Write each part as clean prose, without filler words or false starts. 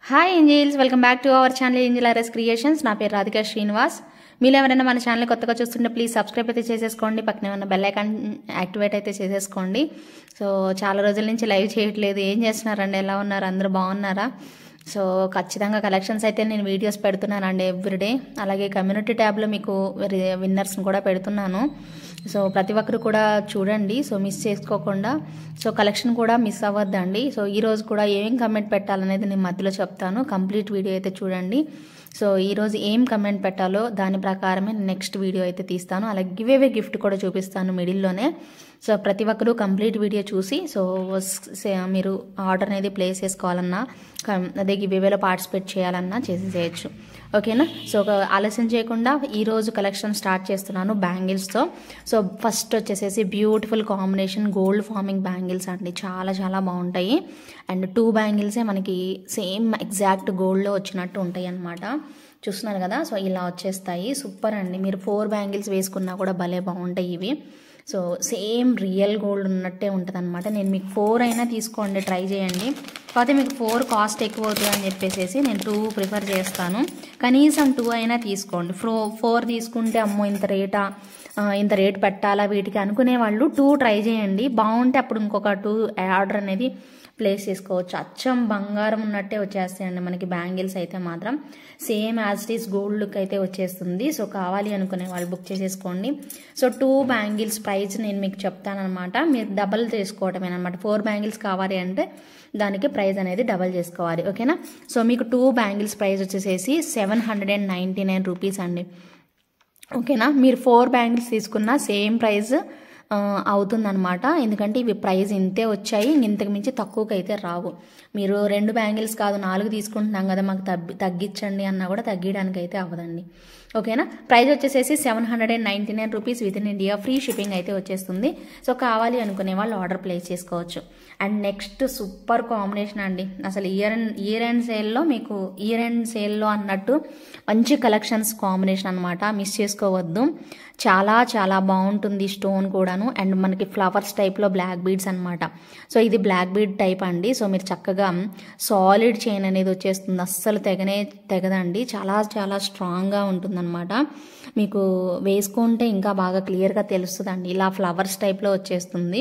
Hi angels, welcome back to our channel Angel RS creations. నా పేరు రాధికా శ్రీనివాస్. మీరు ఎవరైనా మన ఛానల్ కొత్తగా చూస్తుంటే ప్లీజ్ సబ్స్క్రైబ్ అయితే చేసేసుకోండి. పక్కనే ఉన్న బెల్ ఐకాన్ యాక్టివేట్ అయితే చేసేసుకోండి. సో చాలా రోజుల నుంచి లైవ్ చేయట్లేదు, ఏం చేస్తున్నారండి, ఎలా ఉన్నారు, అందరూ బాగున్నారా? సో ఖచ్చితంగా కలెక్షన్స్ అయితే నేను వీడియోస్ పెడుతున్నానండి ఎవ్రీడే. అలాగే కమ్యూనిటీ ట్యాబ్లో మీకు విన్నర్స్ని కూడా పెడుతున్నాను. సో ప్రతి ఒక్కరు కూడా చూడండి, సో మిస్ చేసుకోకుండా. సో కలెక్షన్ కూడా మిస్ అవ్వద్దండి. సో ఈరోజు కూడా ఏం కమెంట్ పెట్టాలనేది నేను మధ్యలో చెప్తాను, కంప్లీట్ వీడియో అయితే చూడండి. సో ఈరోజు ఏం కమెంట్ పెట్టాలో దాని ప్రకారమే నెక్స్ట్ వీడియో అయితే తీస్తాను. అలాగే గివ్ గిఫ్ట్ కూడా చూపిస్తాను మిడిల్లోనే. సో ప్రతి ఒక్కరూ కంప్లీట్ వీడియో చూసి సో మీరు ఆర్డర్ అనేది ప్లేస్ చేసుకోవాలన్నా, అదే గివేలో పార్టిసిపేట్ చేయాలన్నా చేసేసేయచ్చు. ఓకేనా? సో ఆలస్యం చేయకుండా ఈరోజు కలెక్షన్ స్టార్ట్ చేస్తున్నాను బ్యాంగిల్స్తో. సో ఫస్ట్ వచ్చేసేసి beautiful combination gold farming bangles అండి, చాలా చాలా బాగుంటాయి. అండ్ 2 బ్యాంగిల్సే మనకి సేమ్ ఎగ్జాక్ట్ గోల్డ్లో వచ్చినట్టు ఉంటాయి అన్నమాట. చూస్తున్నారు కదా, సో ఇలా వచ్చేస్తాయి. సూపర్ అండి. మీరు 4 బ్యాంగిల్స్ వేసుకున్నా కూడా భలే బాగుంటాయి ఇవి. సో సేమ్ రియల్ గోల్డ్ ఉన్నట్టే ఉంటుంది అనమాట. నేను మీకు 4 అయినా తీసుకోండి, ట్రై చేయండి. కాకపోతే మీకు 4 కాస్ట్ ఎక్కువ అవుతుంది అని చెప్పేసి నేను 2 ప్రిఫర్ చేస్తాను. కనీసం 2 అయినా తీసుకోండి. 4 తీసుకుంటే అమ్మో ఇంత రేట్ పెట్టాలా వీటికి అనుకునే వాళ్ళు 2 ట్రై చేయండి. బాగుంటే అప్పుడు ఇంకొక 2 ఆర్డర్ అనేది ప్లేస్ చేసుకోవచ్చు. అచ్చం బంగారం ఉన్నట్టే వచ్చేస్తాయండి మనకి బ్యాంగిల్స్ అయితే మాత్రం. Same as it is gold look అయితే వచ్చేస్తుంది. సో కావాలి అనుకునే వాళ్ళు బుక్ చేసేసుకోండి. సో 2 బ్యాంగిల్స్ ప్రైస్ నేను మీకు చెప్తానమాట, మీరు డబల్ చేసుకోవటమేనమాట. 4 బ్యాంగిల్స్ కావాలి అంటే దానికి ప్రైస్ అనేది డబల్ చేసుకోవాలి. ఓకేనా? సో మీకు 2 బ్యాంగిల్స్ ప్రైస్ వచ్చేసేసి 799 రూపీస్ అండి. ఓకేనా? మీరు 4 బ్యాంగిల్స్ తీసుకున్న సేమ్ ప్రైస్ అవుతుందన్నమాట. ఎందుకంటే ఇవి ప్రైస్ ఇంతే వచ్చాయి, ఇంతకు మించి తక్కువకి అయితే రావు. మీరు 2 బ్యాంగిల్స్ కాదు 4 తీసుకుంటున్నాం కదా, మాకు తగ్గించండి అన్నా కూడా తగ్గడానికి అయితే అవ్వదండి. ఓకేనా? ప్రైస్ వచ్చేసేసి 799 rupees with in India, free shipping అయితే వచ్చేస్తుంది. సో కావాలి అనుకునే వాళ్ళు ఆర్డర్ ప్లేస్ చేసుకోవచ్చు. అండ్ నెక్స్ట్ సూపర్ కాంబినేషన్ అండి. అసలు ఇయర్ ఎండ్ సేల్లో మీకు ఇయర్ ఎండ్ సేల్లో అన్నట్టు మంచి కలెక్షన్స్ కాంబినేషన్ అనమాట, మిస్ చేసుకోవద్దు. చాలా చాలా బాగుంటుంది స్టోన్ కూడాను. అండ్ మనకి ఫ్లవర్స్ టైప్లో బ్లాక్ బీడ్స్ అనమాట. సో ఇది బ్లాక్ బీడ్ టైప్ అండి. సో మీరు చక్కగా సాలిడ్ చైన్ అనేది వచ్చేస్తుంది, అస్సలు తెగదండి. చాలా చాలా స్ట్రాంగ్గా ఉంటుందన్నమాట. మీకు వేసుకుంటే ఇంకా బాగా క్లియర్గా తెలుస్తుందండి. ఇలా ఫ్లవర్స్ టైప్లో వచ్చేస్తుంది.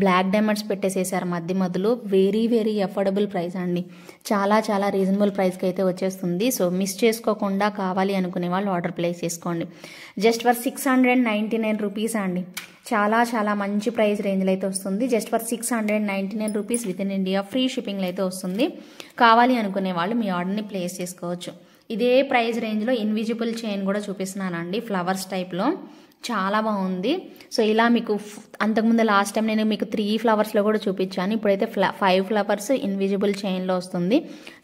బ్లాక్ డైమండ్స్ పెట్టేసేసారు మధ్యలో. వెరీ వెరీ అఫోర్డబుల్ ప్రైస్ అండి, చాలా చాలా రీజనబుల్ ప్రైస్కి అయితే వచ్చేస్తుంది. సో మిస్ చేసుకోకుండా కావాలి అనుకునే వాళ్ళు ఆర్డర్ ప్లేస్ చేసుకోండి. జస్ట్ ఫర్ 699 రూపీస్ అండి. చాలా చాలా మంచి ప్రైస్ రేంజ్లో అయితే వస్తుంది. Just for 699 rupees with in India, free షిప్పింగ్లో అయితే వస్తుంది. కావాలి అనుకునే వాళ్ళు మీ ఆర్డర్ని ప్లేస్ చేసుకోవచ్చు. ఇదే ప్రైస్ రేంజ్లో ఇన్విజిబుల్ చైన్ కూడా చూపిస్తున్నానండి, ఫ్లవర్స్ టైప్లో, చాలా బాగుంది. సో ఇలా మీకు అంతకుముందు లాస్ట్ టైం నేను మీకు 3 ఫ్లవర్స్లో కూడా చూపించాను. ఇప్పుడైతే 5 ఫ్లవర్స్ ఇన్విజిబుల్ చైన్లో వస్తుంది.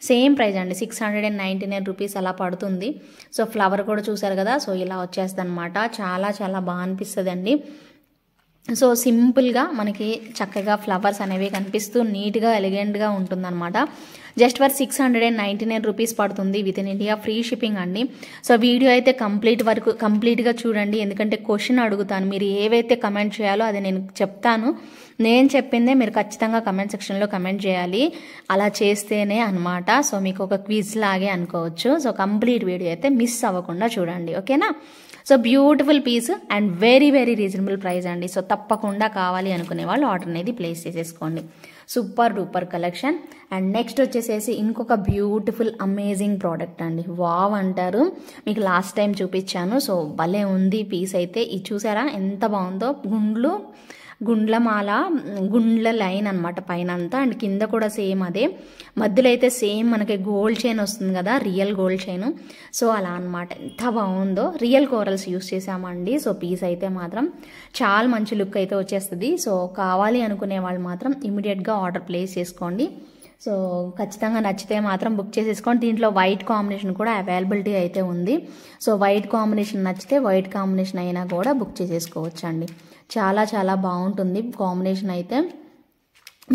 సేమ్ ప్రైస్ అండి, 699 రూపీస్ అలా పడుతుంది. సో ఫ్లవర్ కూడా చూసారు కదా, సో ఇలా వచ్చేస్తుంది అనమాట. చాలా చాలా బాగా అనిపిస్తుంది అండి. సో సింపుల్గా మనకి చక్కగా ఫ్లవర్స్ అనేవి కనిపిస్తూ నీట్గా ఎలిగెంట్గా ఉంటుందన్నమాట. జస్ట్ ఫర్ 699 రూపీస్ పడుతుంది with in India, free shipping అండి. సో వీడియో అయితే కంప్లీట్గా చూడండి, ఎందుకంటే క్వశ్చన్ అడుగుతాను. మీరు ఏవైతే కమెంట్ చేయాలో అది నేను చెప్తాను. నేను చెప్పిందే మీరు ఖచ్చితంగా కమెంట్ సెక్షన్లో కమెంట్ చేయాలి. అలా చేస్తేనే అనమాట సో మీకు ఒక క్విజ్ లాగే అనుకోవచ్చు. సో కంప్లీట్ వీడియో అయితే మిస్ అవ్వకుండా చూడండి. ఓకేనా? So beautiful piece and very very reasonable price అండి. సో తప్పకుండా కావాలి అనుకునే వాళ్ళు ఆర్డర్ అనేది ప్లేస్ చేసేసుకోండి. Super duper collection. And next వచ్చేసేసి ఇంకొక బ్యూటిఫుల్ అమేజింగ్ ప్రోడక్ట్ అండి. వావ్ అంటారు, మీకు లాస్ట్ టైం చూపించాను. సో భలే ఉంది పీస్ అయితే. ఇది చూసారా ఎంత బాగుందో, గుండ్ల లైన్ అనమాట పైన అంతా. అండ్ కింద కూడా సేమ్ అదే, మధ్యలో అయితే సేమ్ మనకి గోల్డ్ చైన్ వస్తుంది కదా, రియల్ గోల్డ్ చైన్. సో అలా అనమాట, ఎంత బాగుందో. రియల్ కోరల్స్ యూస్ చేసామండి. సో పీస్ అయితే మాత్రం చాలా మంచి లుక్ అయితే వచ్చేస్తుంది. సో కావాలి అనుకునే వాళ్ళు మాత్రం ఇమీడియట్గా ఆర్డర్ ప్లేస్ చేసుకోండి. సో ఖచ్చితంగా నచ్చితే మాత్రం బుక్ చేసేసుకోండి. దీంట్లో వైట్ కాంబినేషన్ కూడా అవైలబిలిటీ అయితే ఉంది. సో వైట్ కాంబినేషన్ నచ్చితే వైట్ కాంబినేషన్ అయినా కూడా బుక్ చేసేసుకోవచ్చు అండి. చాలా చాలా బాగుంటుంది కాంబినేషన్ అయితే.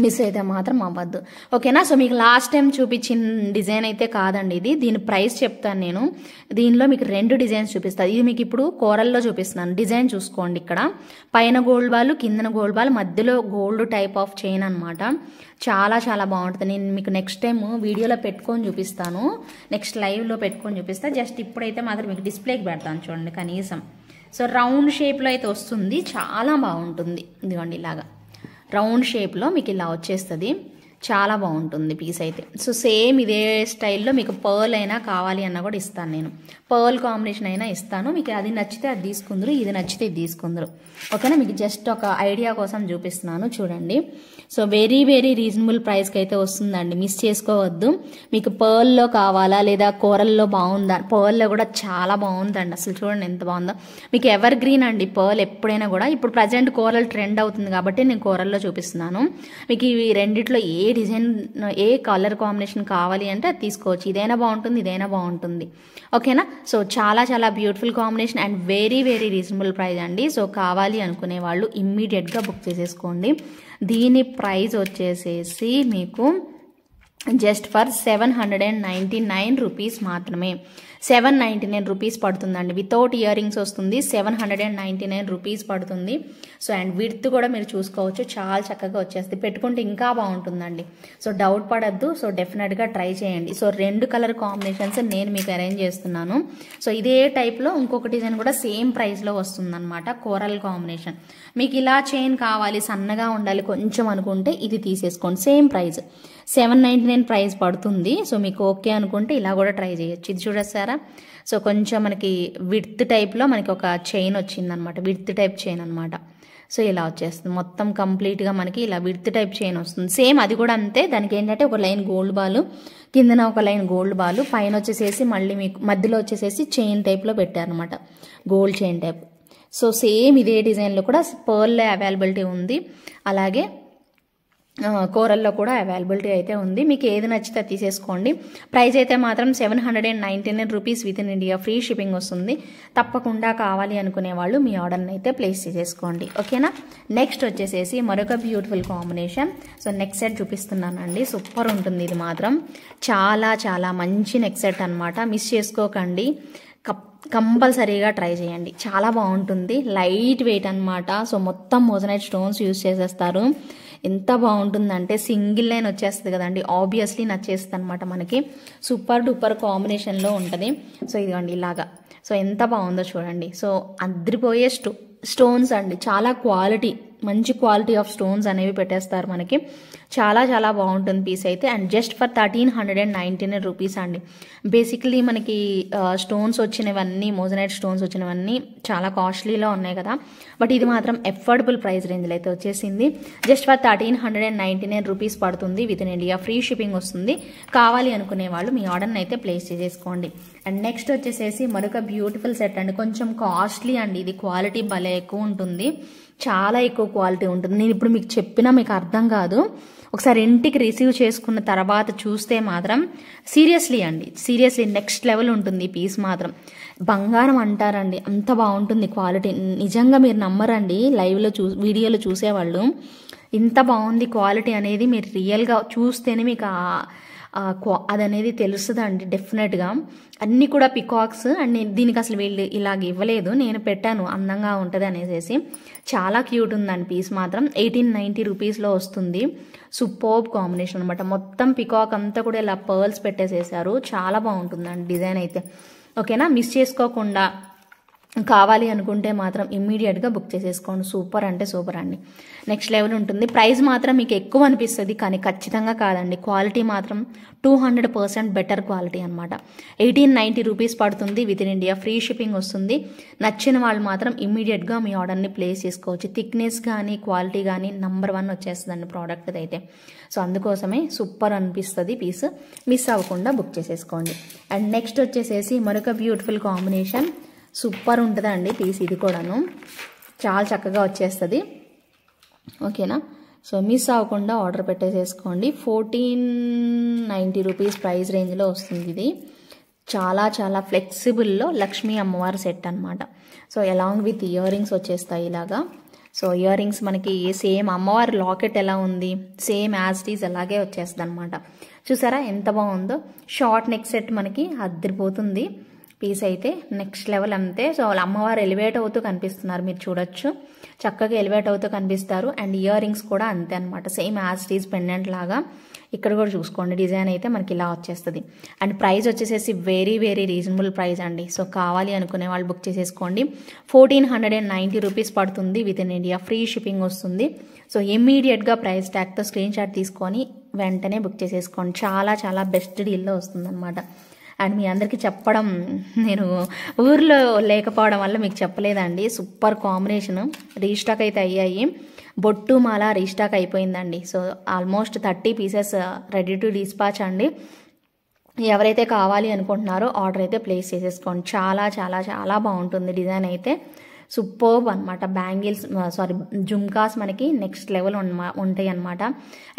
మిస్ అయితే మాత్రం అవ్వద్దు, ఓకేనా. సో మీకు లాస్ట్ టైం చూపించిన డిజైన్ అయితే కాదండి ఇది, దీని ప్రైస్ చెప్తాను నేను. దీనిలో మీకు 2 డిజైన్స్ చూపిస్తాను. ఇది మీకు ఇప్పుడు కోరల్లో చూపిస్తున్నాను. డిజైన్ చూసుకోండి, ఇక్కడ పైన గోల్డ్ బాల్, కిందన గోల్డ్ బాల్, మధ్యలో గోల్డ్ టైప్ ఆఫ్ చైన్ అనమాట. చాలా చాలా బాగుంటుంది. నేను మీకు నెక్స్ట్ టైం వీడియోలో పెట్టుకొని చూపిస్తాను, నెక్స్ట్ లైవ్లో పెట్టుకొని చూపిస్తాను. జస్ట్ ఇప్పుడైతే మాత్రం మీకు డిస్ప్లేకి పెడతాను చూడండి కనీసం. సో రౌండ్ షేప్లో అయితే వస్తుంది, చాలా బాగుంటుంది. ఇదిగోండి ఇలాగా రౌండ్ షేప్లో మీకు ఇలా వచ్చేస్తుంది, చాలా బాగుంటుంది పీస్ అయితే. సో సేమ్ ఇదే స్టైల్లో మీకు పర్ల్ అయినా కావాలి అన్నా కూడా ఇస్తాను నేను, పర్ల్ కాంబినేషన్ అయినా ఇస్తాను. మీకు అది నచ్చితే అది తీసుకుందరు, ఇది నచ్చితే ఇది తీసుకుందరు, ఓకేనా. మీకు జస్ట్ ఒక ఐడియా కోసం చూపిస్తున్నాను చూడండి. సో వెరీ వెరీ రీజనబుల్ ప్రైస్కి అయితే వస్తుందండి, మిస్ చేసుకోవద్దు. మీకు పర్ల్లో కావాలా లేదా కోరల్లో బాగుందా, పర్ల్లో కూడా చాలా బాగుందండి అసలు, చూడండి ఎంత బాగుందో. మీకు ఎవర్ గ్రీన్ అండి పర్ల్ ఎప్పుడైనా కూడా. ఇప్పుడు ప్రజెంట్ కోరల్ ట్రెండ్ అవుతుంది కాబట్టి నేను కోరల్లో చూపిస్తున్నాను. మీకు ఇవి రెండిట్లో ఏ డిజైన్ ఏ కలర్ కాంబినేషన్ కావాలి అంటే అది తీసుకోవచ్చు, ఇదైనా బాగుంటుంది ఇదైనా బాగుంటుంది, ఓకేనా. సో చాలా చాలా beautiful combination and very very reasonable price అండి. సో కావాలి అనుకునే వాళ్ళు ఇమ్మీడియట్గా బుక్ చేసేసుకోండి. దీని ప్రైస్ వచ్చేసేసి మీకు జస్ట్ ఫర్ 799 రూపీస్ మాత్రమే. 799 రూపీస్ పడుతుందండి, వితౌట్ ఇయర్ రింగ్స్ వస్తుంది. 799 రూపీస్ పడుతుంది. సో అండ్ విడ్త్ కూడా మీరు చూసుకోవచ్చు, చాలా చక్కగా వచ్చేస్తుంది, పెట్టుకుంటే ఇంకా బాగుంటుందండి. సో డౌట్ పడద్దు, సో డెఫినెట్గా ట్రై చేయండి. సో 2 కలర్ కాంబినేషన్స్ నేను మీకు అరేంజ్ చేస్తున్నాను. సో ఇదే టైప్లో ఇంకొక డిజైన్ కూడా సేమ్ ప్రైస్లో వస్తుందన్నమాట, కోరల్ కాంబినేషన్. మీకు ఇలా చైన్ కావాలి, సన్నగా ఉండాలి కొంచెం అనుకుంటే ఇది తీసేసుకోండి, సేమ్ ప్రైస్ 799 ప్రైస్ పడుతుంది. సో మీకు ఓకే అనుకుంటే ఇలా కూడా ట్రై చేయొచ్చు. ఇది చూడొస్తారా, సో కొంచెం మనకి విడ్త్ టైప్లో మనకి ఒక చైన్ వచ్చిందనమాట, విడ్త్ టైప్ చైన్ అనమాట. సో ఇలా వచ్చేస్తుంది మొత్తం కంప్లీట్గా మనకి ఇలా విడ్త్ టైప్ చైన్ వస్తుంది. సేమ్ అది కూడా అంతే, దానికి ఏంటంటే ఒక లైన్ గోల్డ్ బాల్, కిందన ఒక లైన్ గోల్డ్ బాల్, పైన వచ్చేసేసి మళ్ళీ మీకు మధ్యలో వచ్చేసేసి చైన్ టైప్లో పెట్టారనమాట, gold chain type. So same ఇదే డిజైన్లో కూడా పర్ల్లో అవైలబిలిటీ ఉంది, అలాగే కోరల్లో కూడా అవైలబిలిటీ అయితే ఉంది. మీకు ఏది నచ్చితే తీసేసుకోండి. ప్రైస్ అయితే మాత్రం 799 rupees with in India, free shipping వస్తుంది. తప్పకుండా కావాలి అనుకునే వాళ్ళు మీ ఆర్డర్ని అయితే ప్లేస్ చేసేసుకోండి, ఓకేనా. నెక్స్ట్ వచ్చేసేసి మరొక beautiful combination. So neck set చూపిస్తున్నానండి, సూపర్ ఉంటుంది ఇది మాత్రం, చాలా చాలా మంచి నెక్ సెట్ అనమాట, మిస్ చేసుకోకండి, కంపల్సరీగా ట్రై చేయండి, చాలా బాగుంటుంది. లైట్ వెయిట్ అనమాట. సో మొత్తం మోజనైట్ స్టోన్స్ యూజ్ చేసేస్తారు, ఎంత బాగుంటుందంటే సింగిల్ లైన్ వచ్చేస్తుంది కదండి, ఆబ్వియస్లీ నచ్చేస్తుంది అనమాట మనకి, సూపర్ డూపర్ కాంబినేషన్లో ఉంటుంది. సో ఇదిగోండి ఇలాగా, సో ఎంత బాగుందో చూడండి. సో అదిరిపోయే స్టోన్స్ అండి, చాలా క్వాలిటీ, మంచి క్వాలిటీ ఆఫ్ స్టోన్స్ అనేవి పెట్టేస్తారు మనకి, చాలా చాలా బాగుంటుంది పీస్ అయితే. అండ్ జస్ట్ ఫర్ 1399 రూపీస్ అండి. బేసిక్లీ మనకి స్టోన్స్ వచ్చినవన్నీ, మోజనైట్ స్టోన్స్ వచ్చినవన్నీ చాలా కాస్ట్లీలో ఉన్నాయి కదా, బట్ ఇది మాత్రం ఎఫోర్డబుల్ ప్రైస్ రేంజ్లో అయితే వచ్చేసింది. జస్ట్ ఫర్ 1399 రూపీస్ పడుతుంది, with in India free shipping వస్తుంది. కావాలి అనుకునే వాళ్ళు మీ ఆర్డర్ని అయితే ప్లేస్ చేసేసుకోండి. అండ్ నెక్స్ట్ వచ్చేసేసి మరొక బ్యూటిఫుల్ సెట్ అండి, కొంచెం కాస్ట్లీ అండి, ఇది క్వాలిటీ భలే ఎక్కువ ఉంటుంది, చాలా ఎక్కువ క్వాలిటీ ఉంటుంది. నేను ఇప్పుడు మీకు చెప్పినా మీకు అర్థం కాదు, ఒకసారి ఇంటికి రిసీవ్ చేసుకున్న తర్వాత చూస్తే మాత్రం సీరియస్లీ అండి, సీరియస్లీ నెక్స్ట్ లెవెల్ ఉంటుంది ఈ పీస్ మాత్రం, బంగారం అంటారండి, అంత బాగుంటుంది క్వాలిటీ. నిజంగా మీరు నమ్మరండి, లైవ్లో వీడియోలో చూసేవాళ్ళు, ఇంత బాగుంది క్వాలిటీ అనేది మీరు రియల్గా చూస్తేనే మీకు అదనేది తెలుస్తుందండి డెఫినెట్గా. అన్నీ కూడా పికాక్స్, అండ్ దీనికి అసలు వీళ్ళు ఇలాగ ఇవ్వలేదు, నేను పెట్టాను అందంగా ఉంటుంది అనేసి. చాలా క్యూట్ ఉందండి పీస్ మాత్రం, 1890 రూపీస్లో వస్తుంది. సూపర్బ్ కాంబినేషన్ అనమాట, మొత్తం పికాక్ అంతా కూడా ఇలా పర్ల్స్ పెట్టేసేసారు, చాలా బాగుంటుందండి డిజైన్ అయితే, ఓకేనా. మిస్ చేసుకోకుండా కావాలి అనుకుంటే మాత్రం ఇమ్మీడియట్గా బుక్ చేసేసుకోండి, సూపర్ అంటే సూపర్ అండి, నెక్స్ట్ లెవెల్ ఉంటుంది. ప్రైస్ మాత్రం మీకు ఎక్కువ అనిపిస్తుంది కానీ ఖచ్చితంగా కాదండి, క్వాలిటీ మాత్రం 200% బెటర్ క్వాలిటీ అనమాట. 1890 రూపీస్ పడుతుంది, with in India free shipping వస్తుంది. నచ్చిన వాళ్ళు మాత్రం ఇమ్మీడియట్గా మీ ఆర్డర్ని ప్లేస్ చేసుకోవచ్చు. థిక్నెస్ కానీ క్వాలిటీ కానీ నంబర్ 1 వచ్చేస్తుందండి ప్రోడక్ట్ అయితే. సో అందుకోసమే సూపర్ అనిపిస్తుంది పీస్, మిస్ అవ్వకుండా బుక్ చేసేసుకోండి. అండ్ నెక్స్ట్ వచ్చేసేసి మరొక బ్యూటిఫుల్ కాంబినేషన్, సూపర్ ఉంటుందండి పీస్, ఇది కూడాను చాలా చక్కగా వచ్చేస్తుంది, ఓకేనా. సో మిస్ అవ్వకుండా ఆర్డర్ పెట్టేసేసుకోండి. 1490 రూపీస్ ప్రైస్ రేంజ్లో వస్తుంది ఇది, చాలా చాలా ఫ్లెక్సిబుల్లో లక్ష్మీ అమ్మవారి సెట్ అనమాట. So along with ear rings వచ్చేస్తాయి ఇలాగా, సో ఇయర్ రింగ్స్ మనకి సేమ్ అమ్మవారి లాకెట్ ఎలా ఉంది సేమ్ యాజ్ ఇట్ ఈజ్ అలాగే వచ్చేస్తుంది అనమాట. చూసారా ఎంత బాగుందో. షార్ట్ నెక్ సెట్ మనకి అద్దరిపోతుంది పీస్ అయితే, నెక్స్ట్ లెవెల్ అంతే. సో వాళ్ళ అమ్మవారు ఎలివేట్ అవుతూ కనిపిస్తున్నారు, మీరు చూడొచ్చు, చక్కగా ఎలివేట్ అవుతూ కనిపిస్తారు. అండ్ ఇయర్ రింగ్స్ కూడా అంతే అనమాట, same as it is pendant లాగా. ఇక్కడ కూడా చూసుకోండి డిజైన్ అయితే మనకి ఇలా వచ్చేస్తుంది. అండ్ ప్రైస్ వచ్చేసేసి వెరీ వెరీ రీజనబుల్ ప్రైస్ అండి. సో కావాలి అనుకునే వాళ్ళు బుక్ చేసేసుకోండి. 1490 రూపీస్ పడుతుంది, with in India free shipping వస్తుంది. సో ఇమ్మీడియట్గా ప్రైస్ ట్యాగ్తో స్క్రీన్ షాట్ తీసుకొని వెంటనే బుక్ చేసేసుకోండి. చాలా చాలా బెస్ట్ డీల్లో వస్తుంది అనమాట. అండ్ మీ అందరికీ చెప్పడం, నేను ఊర్లో లేకపోవడం వల్ల మీకు చెప్పలేదండి. సూపర్ కాంబినేషన్, రీస్టాక్ అయితే అయ్యాయి. బొట్టు మాల రీస్టాక్ అయిపోయిందండి. So almost 30 pieces ready to dispatch అండి. ఎవరైతే కావాలి అనుకుంటున్నారో ఆర్డర్ అయితే ప్లేస్ చేసేసుకోండి. చాలా చాలా చాలా బాగుంటుంది డిజైన్ అయితే, సూపర్బ్ అనమాట. బ్యాంగిల్స్ జుమ్కాస్ మనకి నెక్స్ట్ లెవెల్ ఉంటాయి అనమాట.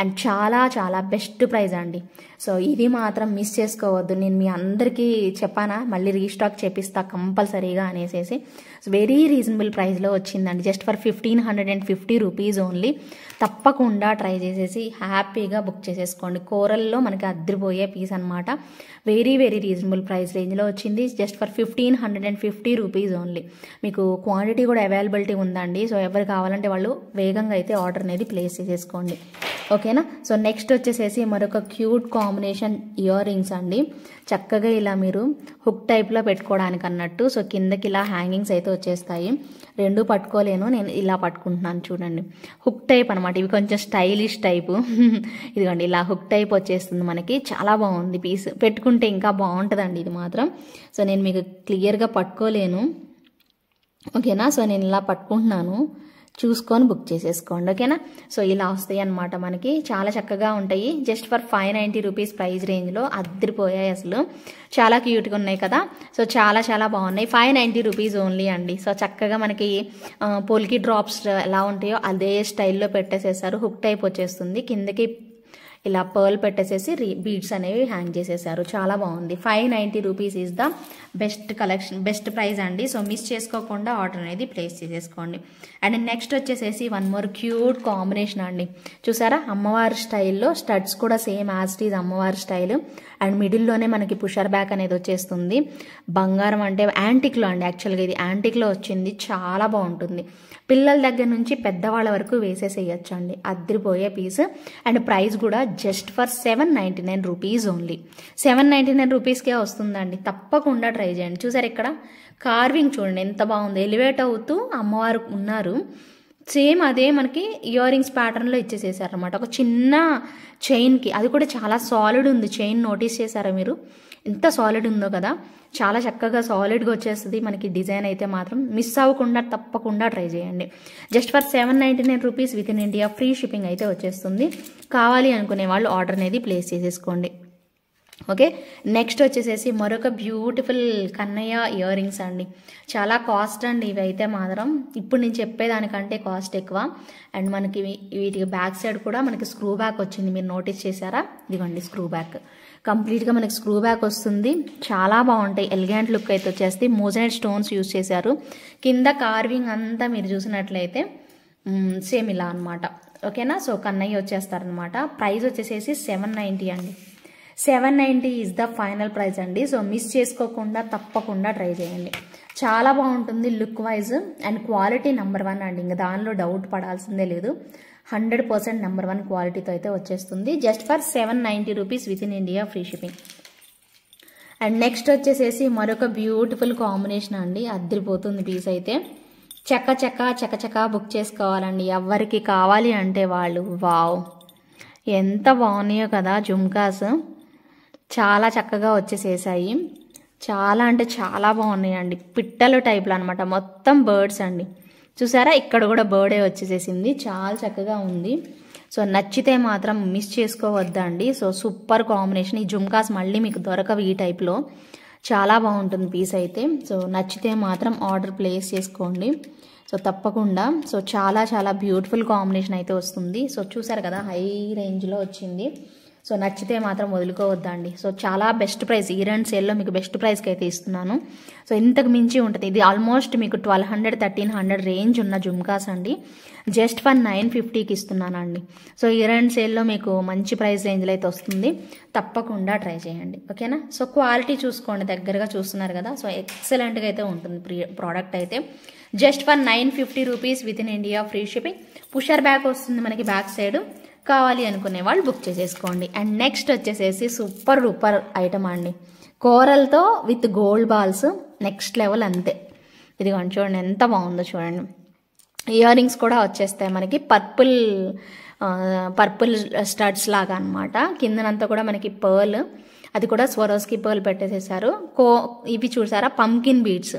అండ్ చాలా చాలా బెస్ట్ ప్రైస్ అండి. సో ఇది మాత్రం మిస్ చేసుకోవద్దు. నేను మీ అందరికీ చెప్పానా, మళ్ళీ రీస్టాక్ చేపిస్తా కంపల్సరీగా అనేసి. వెరీ రీజనబుల్ ప్రైస్లో వచ్చిందండి, జస్ట్ ఫర్ 1550 రూపీస్ ఓన్లీ. తప్పకుండా ట్రై చేసేసి హ్యాపీగా బుక్ చేసేసుకోండి. కోరల్లో మనకి అద్దరిపోయే పీస్ అనమాట. వెరీ వెరీ రీజనబుల్ ప్రైస్ రేంజ్లో వచ్చింది, జస్ట్ ఫర్ 1550 రూపీస్ ఓన్లీ. మీకు క్వాంటిటీ కూడా అవైలబిలిటీ ఉందండి. సో ఎవరు కావాలంటే వాళ్ళు వేగంగా అయితే ఆర్డర్ అనేది ప్లేస్ చేసేసుకోండి, ఓకేనా. సో నెక్స్ట్ వచ్చేసేసి మరొక క్యూట్ కాంబినేషన్ ఇయర్ రింగ్స్ అండి. చక్కగా ఇలా మీరు హుక్ టైప్లో పెట్టుకోవడానికి అన్నట్టు. సో కిందకి ఇలా హ్యాంగింగ్స్ అయితే వచ్చేస్తాయి. రెండు పట్టుకోలేను, నేను ఇలా పట్టుకుంటున్నాను చూడండి. హుక్ టైప్ అనమాట, ఇవి కొంచెం స్టైలిష్ టైపు. ఇదిగోండి ఇలా హుక్ టైప్ వచ్చేస్తుంది మనకి. చాలా బాగుంది పీస్, పెట్టుకుంటే ఇంకా బాగుంటుందండి ఇది మాత్రం. సో నేను మీకు క్లియర్గా పట్టుకోలేను, ఓకేనా. సో నేను ఇలా పట్టుకుంటున్నాను, చూసుకొని బుక్ చేసేసుకోండి, ఓకేనా. సో ఇలా వస్తాయి అనమాట మనకి, చాలా చక్కగా ఉంటాయి. జస్ట్ ఫర్ 590 రూపీస్ ప్రైస్ రేంజ్లో అద్దరిపోయాయి అసలు. చాలా క్యూట్గా ఉన్నాయి కదా. సో చాలా చాలా బాగున్నాయి. 590 రూపీస్ ఓన్లీ అండి. సో చక్కగా మనకి పోల్కి డ్రాప్స్ ఎలా ఉంటాయో అదే స్టైల్లో పెట్టేసేసారు. హుక్ టైప్ వచ్చేస్తుంది, కిందకి ఇలా పర్ల్ పెట్టేసేసి బీడ్స్ అనేవి హ్యాంగ్ చేసేసారు. చాలా బాగుంది. 590 rupees is the best collection, best price అండి. సో మిస్ చేసుకోకుండా ఆర్డర్ అనేది ప్లేస్ చేసేసుకోండి. అండ్ నెక్స్ట్ వచ్చేసేసి వన్ మోర్ క్యూట్ కాంబినేషన్ అండి. చూసారా అమ్మవారి స్టైల్లో స్టడ్స్ కూడా సేమ్ యాజ్ ఇట్ ఈజ్ అమ్మవారి స్టైల్. అండ్ మిడిల్లోనే మనకి పుషర్ బ్యాక్ అనేది వచ్చేస్తుంది. బంగారం అంటే యాంటిక్లో అండి, యాక్చువల్గా ఇది యాంటిక్లో వచ్చింది. చాలా బాగుంటుంది. పిల్లల దగ్గర నుంచి పెద్దవాళ్ళ వరకు వేసేసేయచ్చు అండి, అద్దరిపోయే పీస్. అండ్ ప్రైస్ కూడా జస్ట్ ఫర్ 799 రూపీస్ ఓన్లీ. 799 రూపీస్కే వస్తుందండి. తప్పకుండా ట్రై చేయండి. చూసారు ఇక్కడ కార్వింగ్ చూడండి ఎంత బాగుంది, ఎలివేట్ అవుతూ అమ్మవారు ఉన్నారు. సేమ్ అదే మనకి ఇయర్ రింగ్స్ ప్యాటర్న్లో ఇచ్చేసేసారు అనమాట. ఒక చిన్న చైన్కి, అది కూడా చాలా సాలిడ్ ఉంది చైన్. నోటీస్ చేశారా మీరు ఎంత సాలిడ్ ఉందో కదా. చాలా చక్కగా సాలిడ్గా వచ్చేస్తుంది మనకి డిజైన్ అయితే మాత్రం. మిస్ అవ్వకుండా తప్పకుండా ట్రై చేయండి. Just for 799 rupees with in India free shipping అయితే వచ్చేస్తుంది. కావాలి అనుకునే వాళ్ళు ఆర్డర్ అనేది ప్లేస్ చేసేసుకోండి, ఓకే. నెక్స్ట్ వచ్చేసేసి మరొక బ్యూటిఫుల్ కన్నయ్య ఇయర్ రింగ్స్ అండి. చాలా కాస్ట్ అండి ఇవి అయితే మాత్రం. ఇప్పుడు నేను చెప్పేదానికంటే కాస్ట్ ఎక్కువ. అండ్ మనకి వీటికి బ్యాక్ సైడ్ కూడా మనకి స్క్రూ బ్యాక్ వచ్చింది, మీరు నోటీస్ చేశారా. ఇదిగోండి స్క్రూ బ్యాక్, కంప్లీట్గా మనకి స్క్రూ బ్యాక్ వస్తుంది. చాలా బాగుంటాయి, ఎలిగెంట్ లుక్ అయితే వచ్చేసి. మోజనైట్ స్టోన్స్ యూజ్ చేశారు. కింద కార్వింగ్ అంతా మీరు చూసినట్లయితే సేమ్ ఇలా అనమాట, ఓకేనా. సో కన్నయ్య వచ్చేస్తారనమాట. ప్రైస్ వచ్చేసేసి 790 అండి. 790 ఈజ్ ద ఫైనల్ ప్రైస్ అండి. సో మిస్ చేసుకోకుండా తప్పకుండా ట్రై చేయండి. చాలా బాగుంటుంది look wise. And quality number 1 అండి, ఇంకా దానిలో డౌట్ పడాల్సిందే లేదు. 100% నెంబర్ 1 క్వాలిటీతో అయితే వచ్చేస్తుంది. Just for 790 rupees with in India free shipping. And next వచ్చేసేసి మరొక బ్యూటిఫుల్ కాంబినేషన్ అండి. అద్దరిపోతుంది పీస్ అయితే. చక్క బుక్ చేసుకోవాలండి. ఎవరికి కావాలి అంటే వాళ్ళు. వావ్ ఎంత బాగున్నాయో కదా జుమ్కాస్. చాలా చక్కగా వచ్చేసేసాయి. చాలా అంటే చాలా బాగున్నాయండి. పిట్టలు టైప్లో అనమాట, మొత్తం బర్డ్స్ అండి. చూసారా ఇక్కడ కూడా బర్డే వచ్చేసేసింది. చాలా చక్కగా ఉంది. సో నచ్చితే మాత్రం మిస్ చేసుకోవద్దండి. So super combination. ఈ జుమ్కాస్ మళ్ళీ మీకు దొరకవు ఈ టైప్లో. చాలా బాగుంటుంది పీస్ అయితే. సో నచ్చితే మాత్రం ఆర్డర్ ప్లేస్ చేసుకోండి. సో తప్పకుండా. సో చాలా చాలా బ్యూటిఫుల్ కాంబినేషన్ అయితే వస్తుంది. సో చూసారు కదా హై రేంజ్లో వచ్చింది. సో నచ్చితే మాత్రం వదులుకోవద్దండి. సో చాలా బెస్ట్ ప్రైస్, ఇయర్ అండ్ సేల్లో మీకు బెస్ట్ ప్రైస్కి అయితే ఇస్తున్నాను. సో ఇంతకు మించి ఉంటుంది. ఇది ఆల్మోస్ట్ మీకు 1200 1300 రేంజ్ ఉన్న జుమ్కాస్ అండి. జస్ట్ ఫర్ 950కి ఇస్తున్నానండి. సో ఇయర్ అండ్ సేల్లో మీకు మంచి ప్రైస్ రేంజ్లో అయితే వస్తుంది. తప్పకుండా ట్రై చేయండి, ఓకేనా. సో క్వాలిటీ చూసుకోండి, దగ్గరగా చూస్తున్నారు కదా. సో ఎక్సలెంట్గా అయితే ఉంటుంది ప్రోడక్ట్ అయితే. Just for 950 rupees with in India, free shipping. Pusher back వస్తుంది మనకి బ్యాక్ సైడ్. కావాలి అనుకునే వాళ్ళు బుక్ చేసేసుకోండి. అండ్ నెక్స్ట్ వచ్చేసేసి సూపర్ డూపర్ ఐటమ్ అండి, కోరల్తో with gold balls, next level అంతే. ఇదిగోండి చూడండి ఎంత బాగుందో చూడండి. ఇయర్ రింగ్స్ కూడా వచ్చేస్తాయి మనకి పర్పుల్ స్టడ్స్ లాగా అనమాట. కిందనంతా కూడా మనకి పర్ల్, అది కూడా స్వరోస్కి పర్ల్ పెట్టేసేసారు. ఇవి చూసారా పంకిన్ బీడ్స్,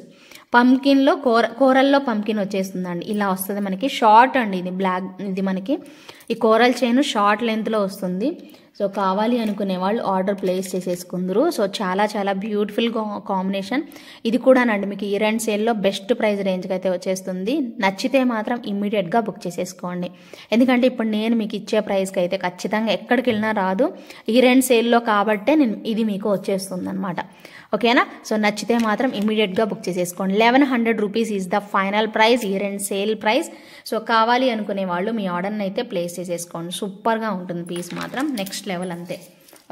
పంకిన్లో కోరల్లో పంకిన్ వచ్చేస్తుందండి. ఇలా వస్తుంది మనకి. షార్ట్ అండి ఇది, బ్లాక్ ఇది మనకి ఈ కోరల్ చైన్ షార్ట్ లెంత్లో వస్తుంది. సో కావాలి అనుకునే వాళ్ళు ఆర్డర్ ప్లేస్ చేసేసుకుందరు. సో చాలా చాలా బ్యూటిఫుల్ కాంబినేషన్. ఇది కూడానండి మీకు ఇయర్ అండ్ సేల్లో బెస్ట్ ప్రైస్ రేంజ్కి అయితే వచ్చేస్తుంది. నచ్చితే మాత్రం ఇమ్మీడియట్గా బుక్ చేసేసుకోండి. ఎందుకంటే ఇప్పుడు నేను మీకు ఇచ్చే ప్రైస్కి అయితే ఖచ్చితంగా ఎక్కడికి వెళ్ళినా రాదు. ఇయర్ అండ్ సేల్లో కాబట్టే నేను ఇది మీకు వచ్చేస్తుంది అనమాట, ఓకేనా. సో నచ్చితే మాత్రం ఇమీడియట్గా బుక్ చేసేసుకోండి. 1100 rupees is the final price, year and sale price. So కావాలి అనుకునే వాళ్ళు మీ ఆర్డర్ని అయితే ప్లేస్ చేసేసుకోండి. సూపర్గా ఉంటుంది పీస్ మాత్రం, నెక్స్ట్ లెవెల్ అంతే,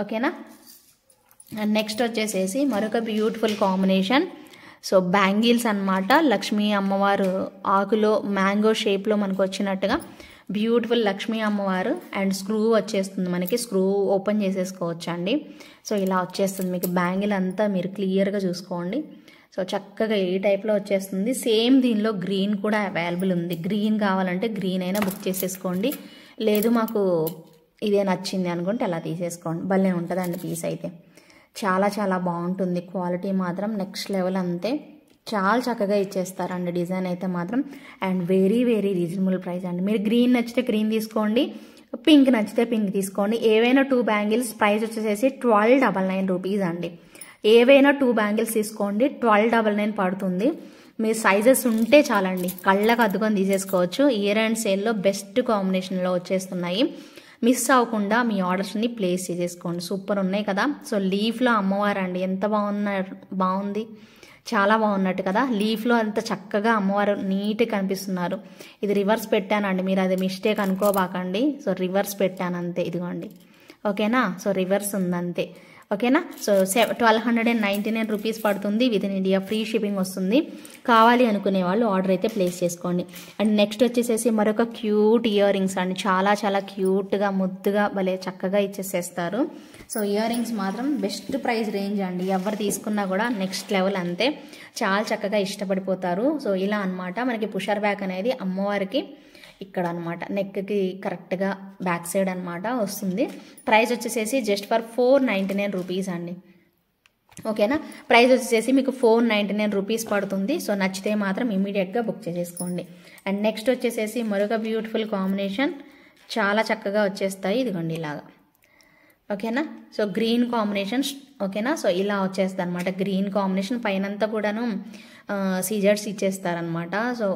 ఓకేనా. అండ్ నెక్స్ట్ వచ్చేసేసి మరొక బ్యూటిఫుల్ కాంబినేషన్. సో బ్యాంగిల్స్ అనమాట, లక్ష్మీ అమ్మవారు ఆకులో మ్యాంగో షేప్లో మనకు వచ్చినట్టుగా బ్యూటిఫుల్ లక్ష్మీ అమ్మవారు. అండ్ స్క్రూ వచ్చేస్తుంది మనకి, స్క్రూ ఓపెన్ చేసేసుకోవచ్చు అండి. సో ఇలా వచ్చేస్తుంది మీకు బ్యాంగిల్ అంతా, మీరు క్లియర్గా చూసుకోండి. సో చక్కగా ఈ టైప్లో వచ్చేస్తుంది. సేమ్ దీనిలో గ్రీన్ కూడా అవైలబుల్ ఉంది. గ్రీన్ కావాలంటే గ్రీన్ అయినా బుక్ చేసేసుకోండి, లేదు మాకు ఇదే నచ్చింది అనుకుంటే అలా తీసేసుకోండి. భలే ఉంటుందండి పీస్ అయితే, చాలా చాలా బాగుంటుంది. క్వాలిటీ మాత్రం నెక్స్ట్ లెవెల్ అంతే, చాలా చక్కగా ఇచ్చేస్తారండి డిజైన్ అయితే మాత్రం. And very very reasonable price అండి. మీరు గ్రీన్ నచ్చితే గ్రీన్ తీసుకోండి, పింక్ నచ్చితే పింక్ తీసుకోండి. ఏవైనా 2 బ్యాంగిల్స్ ప్రైస్ వచ్చేసేసి 1299 రూపీస్ అండి. ఏవైనా 2 బ్యాంగిల్స్ తీసుకోండి, 1299 పడుతుంది. మీరు సైజెస్ ఉంటే చాలండి, కళ్ళకు అద్దుకొని తీసేసుకోవచ్చు. ఇయర్ అండ్ సేల్లో బెస్ట్ కాంబినేషన్లో వచ్చేస్తున్నాయి. మిస్ అవ్వకుండా మీ ఆర్డర్స్ని ప్లేస్ చేసేసుకోండి. సూపర్ ఉన్నాయి కదా. సో లీఫ్లో అమ్మవారు అండి, ఎంత బాగుంది, చాలా బాగున్నట్టు కదా. లీఫ్లో అంత చక్కగా అమ్మవారు నీట్గా కనిపిస్తున్నారు. ఇది రివర్స్ పెట్టానండి, మీరు అది మిస్టేక్ అనుకోబాకండి. సో రివర్స్ పెట్టాను అంతే, ఇదిగోండి, ఓకేనా. సో రివర్స్ ఉందంతే, ఓకేనా. సో 1299 రూపీస్ పడుతుంది. With in India free shipping వస్తుంది. కావాలి అనుకునే వాళ్ళు ఆర్డర్ అయితే ప్లేస్ చేసుకోండి. అండ్ నెక్స్ట్ వచ్చేసేసి మరొక క్యూట్ ఇయర్ రింగ్స్ అండి, చాలా చాలా క్యూట్గా ముద్దుగా భలే చక్కగా ఇచ్చేసేస్తారు. సో ఇయర్ రింగ్స్ మాత్రం బెస్ట్ ప్రైస్ రేంజ్ అండి. ఎవరు తీసుకున్నా కూడా నెక్స్ట్ లెవెల్ అంతే, చాలా చక్కగా ఇష్టపడిపోతారు. సో ఇలా అనమాట మనకి పుషర్ బ్యాక్ అనేది అమ్మవారికి ఇక్కడ అనమాట, నెక్కి కరెక్ట్గా బ్యాక్ సైడ్ అనమాట వస్తుంది. ప్రైస్ వచ్చేసేసి జస్ట్ ఫర్ 499 రూపీస్ అండి, ఓకేనా. ప్రైస్ వచ్చేసి మీకు 499 రూపీస్ పడుతుంది. సో నచ్చితే మాత్రం ఇమీడియట్గా బుక్ చేసేసుకోండి. అండ్ నెక్స్ట్ వచ్చేసేసి మరొక బ్యూటిఫుల్ కాంబినేషన్, చాలా చక్కగా వచ్చేస్తాయి. ఇదిగోండి ఇలాగా, ఓకేనా. సో గ్రీన్ కాంబినేషన్, ఓకేనా. సో ఇలా వచ్చేస్తుంది అనమాట గ్రీన్ కాంబినేషన్. పైనంతా కూడాను సీజర్స్ ఇచ్చేస్తారనమాట. సో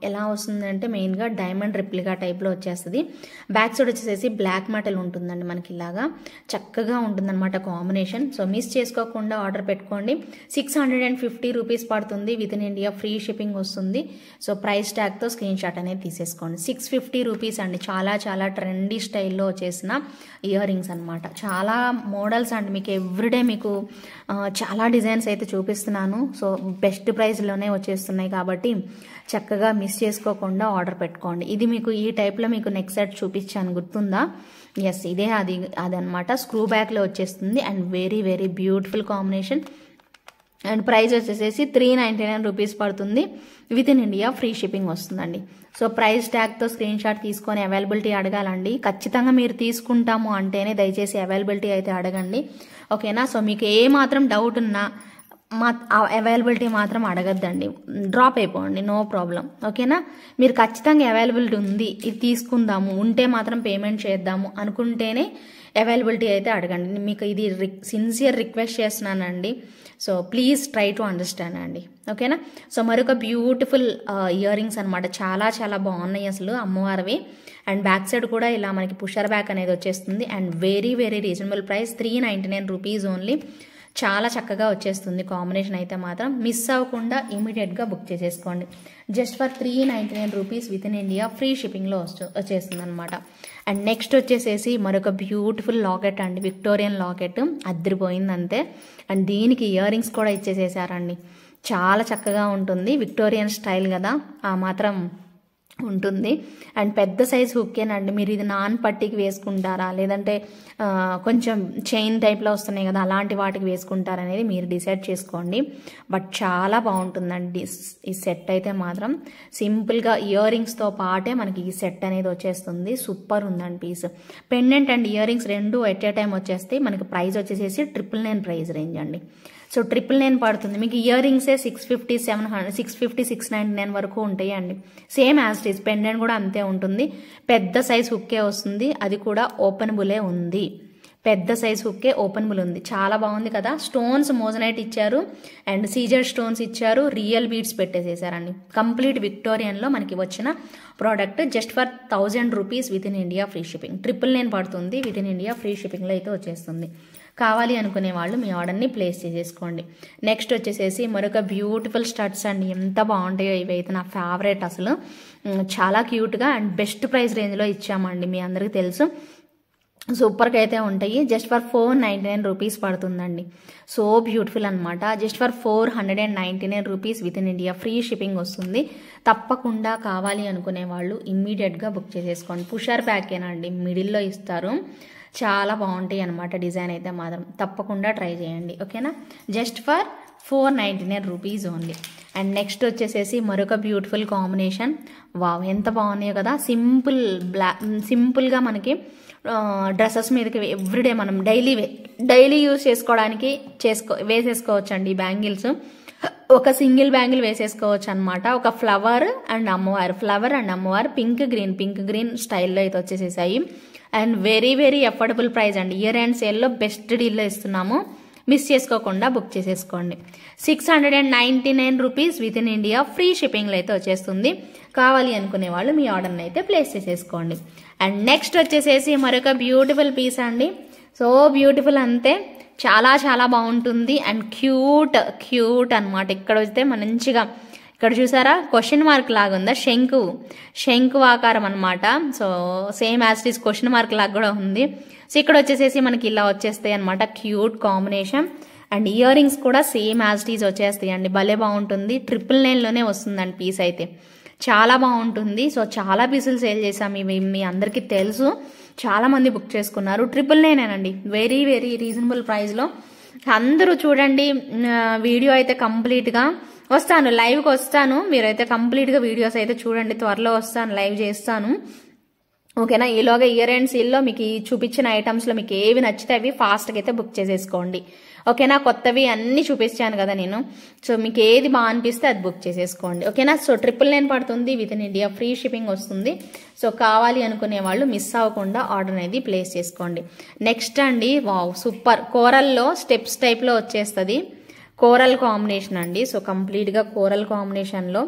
ఎలా వస్తుందంటే మెయిన్గా డైమండ్ రిప్లికా టైప్లో వచ్చేస్తుంది. బ్యాక్ సైడ్ వచ్చేసేసి బ్లాక్ మెటల్ ఉంటుందండి మనకి, ఇలాగా చక్కగా ఉంటుందన్నమాట కాంబినేషన్. సో మిస్ చేసుకోకుండా ఆర్డర్ పెట్టుకోండి. 650 రూపీస్ పడుతుంది. With in India free shipping వస్తుంది. సో ప్రైస్ ట్యాగ్తో స్క్రీన్ షాట్ అనేది తీసేసుకోండి. 650 రూపీస్ అండి. చాలా చాలా ట్రెండీ స్టైల్లో వచ్చేసిన ఇయర్ రింగ్స్ అనమాట. చాలా మోడల్స్ అండి, మీకు ఎవ్రీడే మీకు చాలా డిజైన్స్ అయితే చూపిస్తున్నాను. సో బెస్ట్ ప్రైస్లోనే వచ్చేస్తున్నాయి కాబట్టి చక్కగా మిస్ చేసుకోకుండా ఆర్డర్ పెట్టుకోండి. ఇది మీకు ఈ టైప్లో మీకు నెక్ సెట్ చూపించాను, గుర్తుందా? ఎస్, ఇదే అదనమాట. స్క్రూ బ్యాక్లో వచ్చేస్తుంది. And very very beautiful combination. And price వచ్చేసేసి 399 రూపీస్ పడుతుంది. With in India free shipping వస్తుందండి. సో ప్రైస్ ట్యాగ్తో స్క్రీన్ షాట్ తీసుకొని అవైలబిలిటీ అడగాలండి. ఖచ్చితంగా మీరు తీసుకుంటాము అంటేనే దయచేసి అవైలబిలిటీ అయితే అడగండి, ఓకేనా. సో మీకు ఏ మాత్రం డౌట్ ఉన్నా అవైలబిలిటీ మాత్రం అడగద్దండి, డ్రాప్ అయిపోండి, నో ప్రాబ్లం. ఓకేనా? మీరు ఖచ్చితంగా అవైలబిలిటీ ఉంది, ఇది తీసుకుందాము, ఉంటే మాత్రం పేమెంట్ చేద్దాము అనుకుంటేనే అవైలబిలిటీ అయితే అడగండి. మీకు ఇది సిన్సియర్ రిక్వెస్ట్ చేస్తున్నానండి. So please try to understand అండి. ఓకేనా? సో మరొక బ్యూటిఫుల్ ఇయర్ రింగ్స్ అనమాట, చాలా చాలా బాగున్నాయి అసలు అమ్మవారివి. అండ్ బ్యాక్ సైడ్ కూడా ఇలా మనకి పుషర్ బ్యాక్ అనేది వచ్చేస్తుంది. And very very reasonable price, 399 rupees only. చాలా చక్కగా వచ్చేస్తుంది కాంబినేషన్ అయితే మాత్రం. మిస్ అవ్వకుండా ఇమీడియట్గా బుక్ చేసేసుకోండి. Just for 399 rupees with in India, free షిప్పింగ్లో వచ్చేస్తుంది అనమాట. అండ్ నెక్స్ట్ వచ్చేసేసి మరొక బ్యూటిఫుల్ లాకెట్ అండి, విక్టోరియన్ లాకెట్, అద్దరిపోయింది అంతే. అండ్ దీనికి ఇయర్ రింగ్స్ కూడా ఇచ్చేసేసారండి. చాలా చక్కగా ఉంటుంది, విక్టోరియన్ స్టైల్ కదా, ఆ మాత్రం ఉంటుంది. అండ్ పెద్ద సైజ్ హుక్కేనండి. మీరు ఇది నాన్ పట్టీకి వేసుకుంటారా, లేదంటే కొంచెం చైన్ టైప్లో వస్తున్నాయి కదా, అలాంటి వాటికి వేసుకుంటారా అనేది మీరు డిసైడ్ చేసుకోండి. బట్ చాలా బాగుంటుందండి ఈ సెట్ అయితే మాత్రం. సింపుల్గా ఇయర్ రింగ్స్తో పాటే మనకి ఈ సెట్ అనేది వచ్చేస్తుంది. సూపర్ ఉందండి piece. Pendant and ear rings రెండు ఎట్ ఏ టైం వచ్చేస్తాయి. మనకి ప్రైస్ వచ్చేసేసి 999 ప్రైస్ రేంజ్ అండి. సో 999 పడుతుంది మీకు. ఇయర్ రింగ్సే 650, 700, 650, 699 వరకు ఉంటాయి అండి. Same as it is. Pendant కూడా అంతే ఉంటుంది. పెద్ద సైజ్ హుక్కే వస్తుంది, అది కూడా ఓపెనబులే ఉంది. పెద్ద సైజ్ హుక్కే ఓపెనబుల్ ఉంది. చాలా బాగుంది కదా. స్టోన్స్ మోజనైట్ ఇచ్చారు అండ్ సీజర్ స్టోన్స్ ఇచ్చారు, రియల్ బీడ్స్ పెట్టేసేసారండి. కంప్లీట్ విక్టోరియన్లో మనకి వచ్చిన product just for 1000 rupees with in India, free shipping. 999 పడుతుంది, విత్ ఇన్ ఇండియా ఫ్రీ షిప్పింగ్లో అయితే వచ్చేస్తుంది. కావాలి అనుకునే వాళ్ళు మీ ఆర్డర్ని ప్లేస్ చేసేసుకోండి. నెక్స్ట్ వచ్చేసేసి మరొక బ్యూటిఫుల్ స్టడ్స్ అండి, ఎంత బాగుంటాయో ఇవైతే నా ఫేవరెట్ అసలు. చాలా క్యూట్గా అండ్ బెస్ట్ ప్రైస్ రేంజ్లో ఇచ్చామండి, మీ అందరికీ తెలుసు. సూపర్గా అయితే ఉంటాయి. జస్ట్ ఫర్ 499 రూపీస్ పడుతుందండి. సో బ్యూటిఫుల్ అనమాట. Just for 499 rupees with in India, free shipping వస్తుంది. తప్పకుండా కావాలి అనుకునే వాళ్ళు ఇమ్మీడియట్గా బుక్ చేసేసుకోండి. పుషర్ ప్యాకేనండి, మిడిల్లో ఇస్తారు. చాలా బాగుంటాయి అనమాట డిజైన్ అయితే మాత్రం. తప్పకుండా ట్రై చేయండి. ఓకేనా? Just for 499 rupees only. And next వచ్చేసేసి మరొక బ్యూటిఫుల్ కాంబినేషన్. వావ్, ఎంత బాగున్నాయో కదా. సింపుల్గా మనకి డ్రెస్సెస్ మీదకి ఎవ్రీడే మనం డైలీ యూజ్ చేసుకోవడానికి వేసేసుకోవచ్చు అండి. బ్యాంగిల్స్ ఒక సింగిల్ బ్యాంగిల్ వేసేసుకోవచ్చు అనమాట. ఒక ఫ్లవర్ అండ్ అమ్మవారు పింక్ గ్రీన్ స్టైల్లో అయితే వచ్చేసేసాయి. And very very affordable price అండి. ఇయర్ అండ్ సేల్లో బెస్ట్ డీల్లో ఇస్తున్నాము. మిస్ చేసుకోకుండా బుక్ చేసేసుకోండి. 699 rupees with in India, free షిప్పింగ్లో అయితే వచ్చేస్తుంది. కావాలి అనుకునే వాళ్ళు మీ ఆర్డర్ని అయితే ప్లేస్ చేసేసుకోండి. అండ్ నెక్స్ట్ వచ్చేసేసి మరొక బ్యూటిఫుల్ పీస్ అండి. సో బ్యూటిఫుల్ అంతే, చాలా చాలా బాగుంటుంది అండ్ క్యూట్ అనమాట. ఇక్కడ వస్తే మంచిగా, ఇక్కడ చూసారా క్వశ్చన్ మార్క్ లాగా ఉందా, శంకు ఆకారం అనమాట. So same as it is question mark లాగా కూడా ఉంది. సో ఇక్కడ వచ్చేసేసి మనకి ఇలా వచ్చేస్తాయి అనమాట, cute combination. And ear rings కూడా సేమ్ యాజ్ ఇట్ ఈస్ వచ్చేస్తాయి అండి. భలే బాగుంటుంది. 999లోనే వస్తుందండి పీస్ అయితే, చాలా బాగుంటుంది. సో చాలా పీసులు సేల్ చేసాం, ఇవి మీ అందరికీ తెలుసు. చాలా మంది బుక్ చేసుకున్నారు. 999 అండి, వెరీ వెరీ రీజనబుల్ ప్రైస్లో. అందరూ చూడండి. వీడియో అయితే కంప్లీట్గా వస్తాను, లైవ్కి వస్తాను. మీరైతే కంప్లీట్గా వీడియోస్ అయితే చూడండి. త్వరలో వస్తాను, లైవ్ చేస్తాను. ఓకేనా? ఈలోగా ఇయర్ అండ్ సీల్లో మీకు చూపించిన ఐటమ్స్లో మీకు ఏవి నచ్చితే అవి ఫాస్ట్గా అయితే బుక్ చేసేసుకోండి. ఓకేనా? కొత్తవి అన్నీ చూపించాను కదా నేను. సో మీకు ఏది బాగా అనిపిస్తే అది బుక్ చేసేసుకోండి. ఓకేనా? సో 999 పడుతుంది, with in India free shipping వస్తుంది. సో కావాలి అనుకునే వాళ్ళు మిస్ అవ్వకుండా ఆర్డర్ అనేది ప్లేస్ చేసుకోండి. నెక్స్ట్ అండి, వావ్ సూపర్, కోరల్లో స్టెప్స్ టైప్లో వచ్చేస్తుంది. కోరల్ కాంబినేషన్ అండి. సో కంప్లీట్గా కోరల్ కాంబినేషన్లో.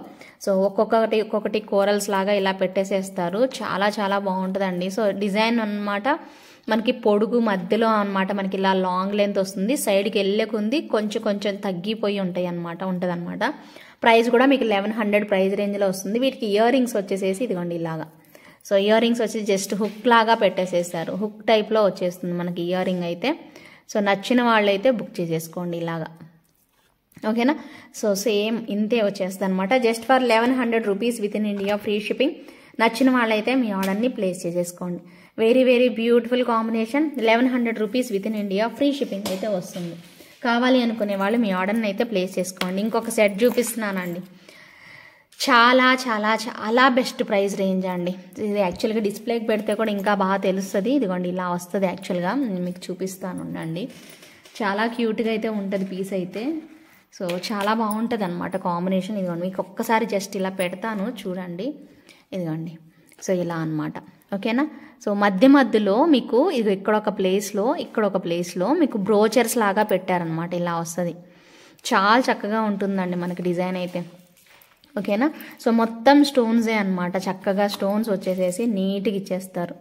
సో ఒక్కొక్కటి కోరల్స్ లాగా ఇలా పెట్టేసేస్తారు. చాలా చాలా బాగుంటుందండి. సో డిజైన్ అన్నమాట మనకి పొడుగు మధ్యలో అనమాట, మనకి ఇలా లాంగ్ లెంత్ వస్తుంది. సైడ్కి వెళ్ళకుంది కొంచెం తగ్గిపోయి ఉంటుందన్నమాట. ప్రైస్ కూడా మీకు 1100 ప్రైస్ రేంజ్లో వస్తుంది. వీటికి ఇయర్ రింగ్స్ వచ్చేసేసి ఇదిగోండి ఇలాగా. సో ఇయర్ రింగ్స్ వచ్చి జస్ట్ హుక్ లాగా పెట్టేసేస్తారు. హుక్ టైప్లో వచ్చేస్తుంది మనకి ఇయర్ రింగ్ అయితే. సో నచ్చిన వాళ్ళైతే బుక్ చేసేసుకోండి ఇలాగా. ఓకేనా? సో సేమ్ ఇంతే వచ్చేస్తుంది అనమాట. Just for 1100 rupees with in India, free shipping. నచ్చిన వాళ్ళైతే మీ ఆర్డర్ని ప్లేస్ చేసేసుకోండి. Very very beautiful combination. 1100 rupees with in India, free shipping అయితే వస్తుంది. కావాలి అనుకునే వాళ్ళు మీ ఆర్డర్ని అయితే ప్లేస్ చేసుకోండి. ఇంకొక సెట్ చూపిస్తున్నానండి. చాలా చాలా చాలా బెస్ట్ ప్రైస్ రేంజ్ అండి. ఇది యాక్చువల్గా డిస్ప్లేకి పెడితే కూడా ఇంకా బాగా తెలుస్తుంది. ఇదిగోండి ఇలా వస్తుంది. యాక్చువల్గా నేను మీకు చూపిస్తాను ఉండండి. చాలా క్యూట్గా అయితే ఉంటుంది పీస్ అయితే. సో చాలా బాగుంటుంది అనమాట కాంబినేషన్. ఇదిగోండి మీకు ఒక్కసారి జస్ట్ ఇలా పెడతాను చూడండి. ఇదిగోండి సో ఇలా అనమాట. ఓకేనా. సో మధ్య మధ్యలో మీకు ఇది ఇక్కడ ఒక ప్లేస్లో మీకు బ్రోచర్స్ లాగా పెట్టారనమాట. ఇలా వస్తుంది, చాలా చక్కగా ఉంటుందండి మనకి డిజైన్ అయితే. ఓకేనా. సో మొత్తం స్టోన్సే అనమాట, చక్కగా స్టోన్స్ వచ్చేసేసి నీట్గా ఇచ్చేస్తారు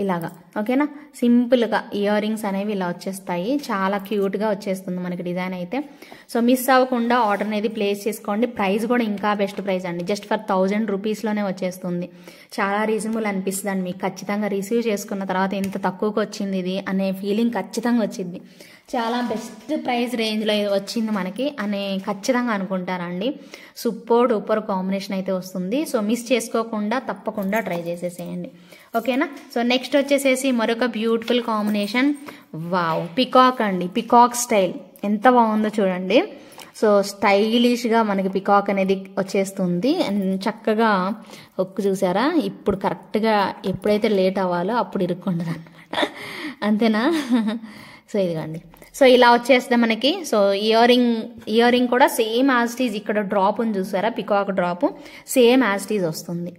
ఇలాగా. ఓకేనా. సింపుల్గా ఇయర్ రింగ్స్ అనేవి ఇలా వచ్చేస్తాయి, చాలా క్యూట్గా వచ్చేస్తుంది మనకి డిజైన్ అయితే. సో మిస్ అవ్వకుండా ఆర్డర్ అనేది ప్లేస్ చేసుకోండి. ప్రైస్ కూడా ఇంకా బెస్ట్ ప్రైస్ అండి, జస్ట్ ఫర్ 1000 రూపీస్లోనే వచ్చేస్తుంది. చాలా రీజనబుల్ అనిపిస్తుంది అండి మీకు. ఖచ్చితంగా రిసీవ్ చేసుకున్న తర్వాత ఇంత తక్కువకి వచ్చింది ఇది అనే ఫీలింగ్ ఖచ్చితంగా వచ్చింది. చాలా బెస్ట్ ప్రైస్ రేంజ్లో వచ్చింది మనకి అనే ఖచ్చితంగా అనుకుంటారండి. సూపర్ కాంబినేషన్ అయితే వస్తుంది. సో మిస్ చేసుకోకుండా తప్పకుండా ట్రై చేసేసేయండి. ఓకేనా. సో నెక్స్ట్ వచ్చేసేసి మరొక బ్యూటిఫుల్ కాంబినేషన్. వావ్, పికాక్ అండి. పికాక్ స్టైల్ ఎంత బాగుందో చూడండి. సో స్టైలిష్గా మనకి పికాక్ అనేది వచ్చేస్తుంది. అండ్ చక్కగా హుక్ చూసారా, ఇప్పుడు కరెక్ట్గా ఎప్పుడైతే లేట్ అవ్వాలో అప్పుడు ఇరుక్కుంటుంది అనమాట. అంతేనా. సో ఇదిగోండి, సో ఇలా వచ్చేస్తే మనకి. సో ఇయర్ రింగ్ కూడా సేమ్ యాజ్ టీజ్, ఇక్కడ డ్రాప్ ఉంది చూసారా, peacock drop same as these వస్తుంది.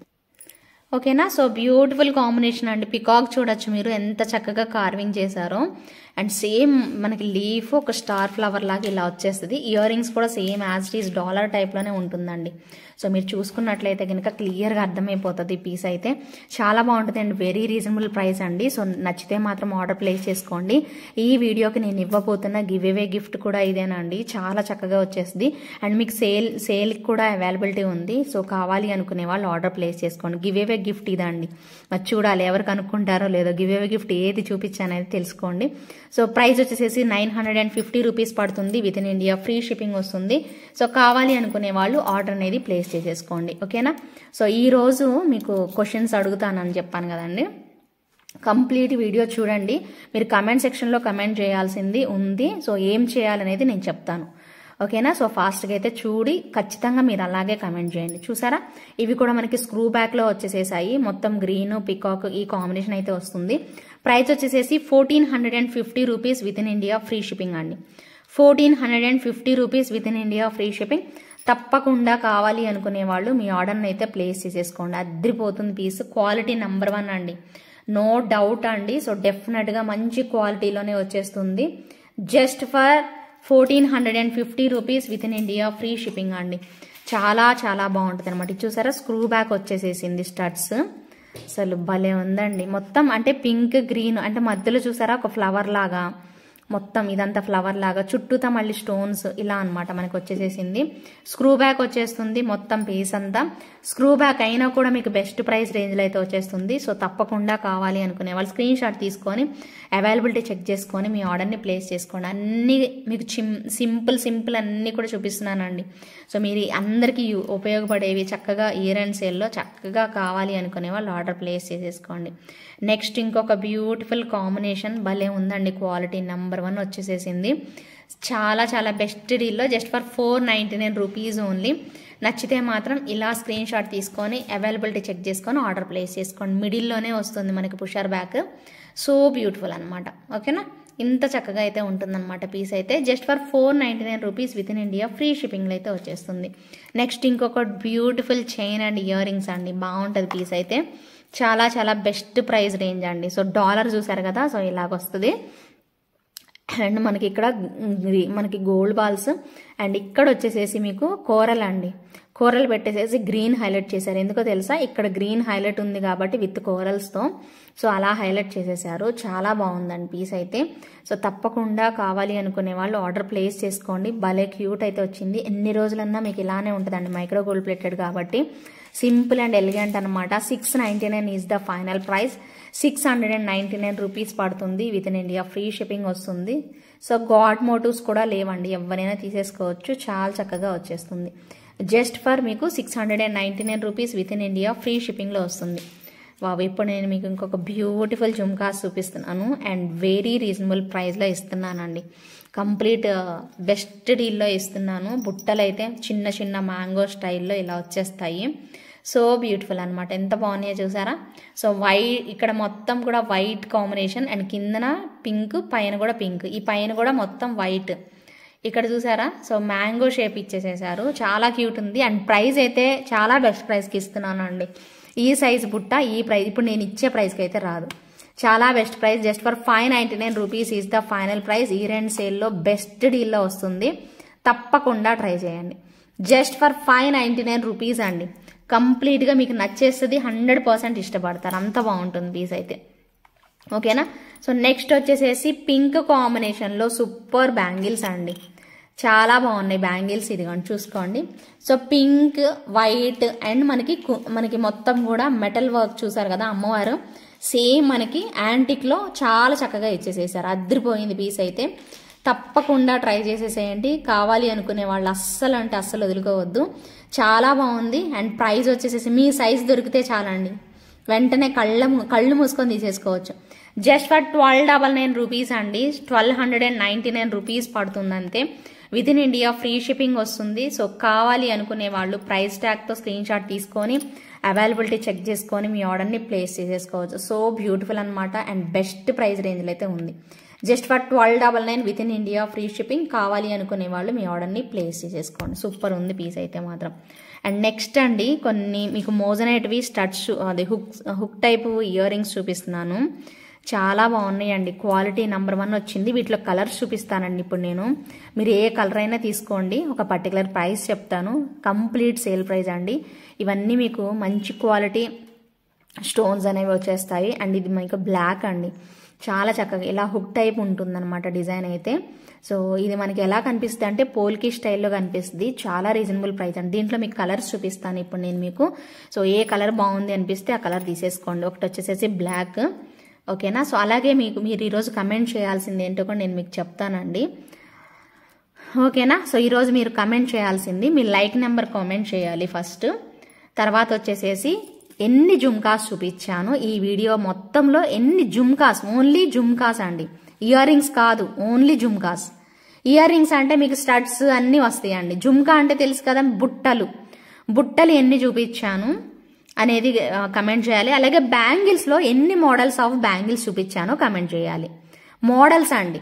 ఓకేనా. సో బ్యూటిఫుల్ కాంబినేషన్ అండి. పికాక్ చూడొచ్చు మీరు ఎంత చక్కగా కార్వింగ్ చేశారో. అండ్ సేమ్ మనకి లీఫ్ ఒక స్టార్ ఫ్లవర్ లాగా ఇలా వచ్చేస్తుంది. ఇయర్ రింగ్స్ కూడా same as it is dollar టైప్లోనే ఉంటుందండి. సో మీరు చూసుకున్నట్లయితే కనుక క్లియర్గా అర్థమైపోతుంది. ఈ పీస్ అయితే చాలా బాగుంటుంది అండ్ వెరీ రీజనబుల్ ప్రైస్ అండి. సో నచ్చితే మాత్రం ఆర్డర్ ప్లేస్ చేసుకోండి. ఈ వీడియోకి నేను ఇవ్వబోతున్న గివ్ అవే గిఫ్ట్ కూడా ఇదేనండి. చాలా చక్కగా వచ్చేస్తుంది అండ్ మీకు సేల్కి కూడా అవైలబిలిటీ ఉంది. సో కావాలి అనుకునే వాళ్ళు ఆర్డర్ ప్లేస్ చేసుకోండి. గివ్ అవే గిఫ్ట్ ఇదండి. మరి చూడాలి ఎవరు కనుక్కుంటారో లేదో. గివ్ అవే గిఫ్ట్ ఏది చూపించాననేది తెలుసుకోండి. సో ప్రైస్ వచ్చేసేసి 950 రూపీస్ పడుతుంది. With in India free shipping వస్తుంది. సో కావాలి అనుకునే వాళ్ళు ఆర్డర్ అనేది ప్లేస్ చేసేసుకోండి. ఓకేనా. సో ఈరోజు మీకు క్వశ్చన్స్ అడుగుతానని చెప్పాను కదండి. కంప్లీట్ వీడియో చూడండి. మీరు కమెంట్ సెక్షన్లో కమెంట్ చేయాల్సింది ఉంది. సో ఏం చేయాలనేది నేను చెప్తాను. ఓకేనా. సో ఫాస్ట్గా అయితే చూడి ఖచ్చితంగా మీరు అలాగే కమెంట్ చేయండి. చూసారా, ఇవి కూడా మనకి స్క్రూ బ్యాక్లో వచ్చేసేసాయి. మొత్తం గ్రీన్ పికాక్ ఈ కాంబినేషన్ అయితే వస్తుంది. ప్రైస్ వచ్చేసేసి 1450 rupees with in India free shipping అండి. 1450 rupees with in India free shipping. తప్పకుండా కావాలి అనుకునే వాళ్ళు మీ ఆర్డర్ని అయితే ప్లేస్ చేసేసుకోండి. అద్రిపోతుంది పీస్. క్వాలిటీ నెంబర్ 1 అండి, నో డౌట్ అండి. సో డెఫినెట్గా మంచి క్వాలిటీలోనే వచ్చేస్తుంది. Just for 1450 rupees with in India free shipping అండి. చాలా చాలా బాగుంటుంది అనమాట. చూసారా, స్క్రూ బ్యాక్ వచ్చేసేసింది స్టడ్స్. అసలు భలే ఉందండి. మొత్తం అంటే పింక్ గ్రీన్ అంటే మధ్యలో చూసారా ఒక ఫ్లవర్ లాగా, మొత్తం ఇదంతా ఫ్లవర్ లాగా, చుట్టూతా మళ్ళీ స్టోన్స్ ఇలా అనమాట మనకు వచ్చేసేసింది. స్క్రూ బ్యాక్ వచ్చేస్తుంది మొత్తం పీస్ అంతా. స్క్రూ బ్యాక్ అయినా కూడా మీకు బెస్ట్ ప్రైస్ రేంజ్లో అయితే వచ్చేస్తుంది. సో తప్పకుండా కావాలి అనుకునే వాళ్ళు స్క్రీన్ షాట్ తీసుకొని అవైలబిలిటీ చెక్ చేసుకొని మీ ఆర్డర్ని ప్లేస్ చేసుకోండి. అన్నీ మీకు సింపుల్ అన్నీ కూడా చూపిస్తున్నానండి. సో మీరు అందరికీ ఉపయోగపడేవి చక్కగా ఇయర్ అండ్ సేల్లో చక్కగా కావాలి అనుకునే వాళ్ళు ఆర్డర్ ప్లేస్ చేసేసుకోండి. నెక్స్ట్ ఇంకొక బ్యూటిఫుల్ కాంబినేషన్ భలే ఉందండి. క్వాలిటీ నెంబర్ 1 వచ్చేసేసింది. చాలా చాలా బెస్ట్ డీల్లో జస్ట్ ఫర్ 499 రూపీస్ ఓన్లీ. నచ్చితే మాత్రం ఇలా స్క్రీన్ షాట్ తీసుకొని అవైలబిలిటీ చెక్ చేసుకొని ఆర్డర్ ప్లేస్ చేసుకోండి. మిడిల్లోనే వస్తుంది మనకి పుషర్ బ్యాక్. సో బ్యూటిఫుల్ అనమాట. ఓకేనా. ఇంత చక్కగా అయితే ఉంటుందన్నమాట పీస్ అయితే. Just for 499 rupees with in India free షిప్పింగ్లో అయితే వచ్చేస్తుంది. నెక్స్ట్ ఇంకొక beautiful chain and year rings అండి. బాగుంటుంది పీస్ అయితే. చాలా చాలా బెస్ట్ ప్రైస్ రేంజ్ అండి. సో డాలర్ చూసారు కదా, సో ఇలాగొస్తుంది. అండ్ మనకి ఇక్కడ మనకి గోల్డ్ బాల్స్ అండ్ ఇక్కడ వచ్చేసేసి మీకు కోరల్ అండి. కోరల్ పెట్టేసేసి గ్రీన్ హైలైట్ చేశారు. ఎందుకో తెలుసా, ఇక్కడ గ్రీన్ హైలైట్ ఉంది కాబట్టి విత్ కోరల్స్తో సో అలా హైలైట్ చేసేసారు. చాలా బాగుందండి పీస్ అయితే. సో తప్పకుండా కావాలి అనుకునే వాళ్ళు ఆర్డర్ ప్లేస్ చేసుకోండి. భలే క్యూట్ అయితే వచ్చింది. ఎన్ని రోజులన్నా మీకు ఇలానే ఉంటుందండి. మైక్రో గోల్డ్ ప్లేటెడ్ కాబట్టి సింపుల్ అండ్ ఎలిగెంట్ అనమాట. 699 is the final price. 699 rupees పడుతుంది. With in India free shipping వస్తుంది. సో గాడ్ మోటివ్స్ కూడా లేవండి, ఎవరైనా తీసేసుకోవచ్చు. చాలా చక్కగా వచ్చేస్తుంది. జస్ట్ ఫర్ మీకు 699 rupees with in India free షిప్పింగ్లో వస్తుంది. బాబు ఇప్పుడు నేను మీకు ఇంకొక బ్యూటిఫుల్ జుమ్కాస్ చూపిస్తున్నాను అండ్ వెరీ రీజనబుల్ ప్రైస్లో ఇస్తున్నానండి. కంప్లీట్ బెస్ట్ డీల్లో ఇస్తున్నాను. బుట్టలు అయితే చిన్న చిన్న మ్యాంగో స్టైల్లో ఇలా వచ్చేస్తాయి. సో బ్యూటిఫుల్ అనమాట. ఎంత బాగున్నాయో చూసారా. సో వైట్ ఇక్కడ మొత్తం కూడా వైట్ కాంబినేషన్ అండ్ కిందన పింక్, పైన కూడా పింక్. ఈ పైన కూడా మొత్తం వైట్ ఇక్కడ చూసారా, సో మ్యాంగో షేప్ ఇచ్చేసేసారు, చాలా క్యూట్ ఉంది. అండ్ ప్రైస్ అయితే చాలా బెస్ట్ ప్రైస్కి ఇస్తున్నాను అండి. ఈ సైజ్ బుట్ట ఈ ప్రైస్ ఇప్పుడు నేను ఇచ్చే ప్రైస్కి అయితే రాదు. చాలా best price, just for 599 rupees is the final price. Year end సేల్లో బెస్ట్ డీల్లో వస్తుంది, తప్పకుండా ట్రై చేయండి. జస్ట్ ఫర్ 599 రూపీస్ అండి. కంప్లీట్గా మీకు నచ్చేస్తుంది, 100% ఇష్టపడతారు, అంత బాగుంటుంది పీస్ అయితే. ఓకేనా. సో నెక్స్ట్ వచ్చేసేసి పింక్ కాంబినేషన్లో సూపర్ బ్యాంగిల్స్ అండి, చాలా బాగున్నాయి బ్యాంగిల్స్. ఇదిగోండి చూసుకోండి. సో పింక్, వైట్ అండ్ మనకి మొత్తం కూడా మెటల్ వర్క్ చూసారు కదా అమ్మవారు, సేమ్ మనకి యాంటిక్లో చాలా చక్కగా ఇచ్చేసేసారు. అద్దరిపోయింది పీస్ అయితే. తప్పకుండా ట్రై చేసేసేయండి. కావాలి అనుకునే వాళ్ళు అస్సలు అంటే అస్సలు వదులుకోవద్దు, చాలా బాగుంది. అండ్ ప్రైస్ వచ్చేసేసి మీ సైజ్ దొరికితే చాలండి, వెంటనే కళ్ళు మూసుకొని తీసేసుకోవచ్చు. జస్ట్ ఫర్ 1299 రూపీస్ అండి, 1299 రూపీస్ పడుతుంది అంతే. With in India free shipping వస్తుంది. సో కావాలి అనుకునే వాళ్ళు ప్రైస్ ట్యాగ్తో స్క్రీన్ షాట్ తీసుకొని అవైలబిలిటీ చెక్ చేసుకొని మీ ఆర్డర్ని ప్లేస్ చేసేసుకోవచ్చు. సో బ్యూటిఫుల్ అనమాట అండ్ బెస్ట్ ప్రైస్ రేంజ్లో అయితే ఉంది. Just for 1299 with in India free shipping. కావాలి అనుకునే వాళ్ళు మీ ఆర్డర్ని ప్లేస్ చేసేసుకోండి. సూపర్ ఉంది పీస్ అయితే మాత్రం. అండ్ నెక్స్ట్ అండి కొన్ని మీకు మోజనైట్వి స్టడ్స్, అది హుక్ టైపు ఇయర్ రింగ్స్ చూపిస్తున్నాను. చాలా బాగున్నాయండి, క్వాలిటీ నెంబర్ 1 వచ్చింది. వీటిలో కలర్స్ చూపిస్తానండి ఇప్పుడు నేను. మీరు ఏ కలర్ అయినా తీసుకోండి, ఒక పర్టికులర్ ప్రైస్ చెప్తాను, కంప్లీట్ సేల్ ప్రైస్ అండి. ఇవన్నీ మీకు మంచి క్వాలిటీ స్టోన్స్ అనేవి వచ్చేస్తాయి. అండ్ ఇది మీకు బ్లాక్ అండి, చాలా చక్కగా ఇలా హుక్ టైప్ ఉంటుందన్నమాట డిజైన్ అయితే. సో ఇది మనకి ఎలా కనిపిస్తుంది అంటే పోల్కి స్టైల్లో కనిపిస్తుంది, చాలా రీజనబుల్ ప్రైస్ అండి. దీంట్లో మీకు కలర్స్ చూపిస్తాను ఇప్పుడు నేను మీకు. సో ఏ కలర్ బాగుంది అనిపిస్తే ఆ కలర్ తీసేసుకోండి. ఒకటి వచ్చేసేసి బ్లాక్, ఓకేనా. సో అలాగే మీరు ఈరోజు కమెంట్ చేయాల్సింది ఏంటో కూడా నేను మీకు చెప్తానండి, ఓకేనా. సో ఈరోజు మీరు కమెంట్ చేయాల్సింది మీ లైక్ నెంబర్ కామెంట్ చేయాలి ఫస్ట్. తర్వాత వచ్చేసేసి ఎన్ని జుమ్కాస్ చూపించాను ఈ వీడియో మొత్తంలో, ఎన్ని జుమ్కాస్, ఓన్లీ జుమ్కాస్ అండి, ఇయర్ రింగ్స్ కాదు, ఓన్లీ జుమ్కాస్. ఇయర్ రింగ్స్ అంటే మీకు స్టడ్స్ అన్నీ వస్తాయండి, జుమ్కా అంటే తెలుసు కదా, బుట్టలు ఎన్ని చూపించాను అనేది కమెంట్ చేయాలి. అలాగే బ్యాంగిల్స్లో ఎన్ని మోడల్స్ ఆఫ్ బ్యాంగిల్స్ చూపించానో కమెంట్ చేయాలి. మోడల్స్ అండి,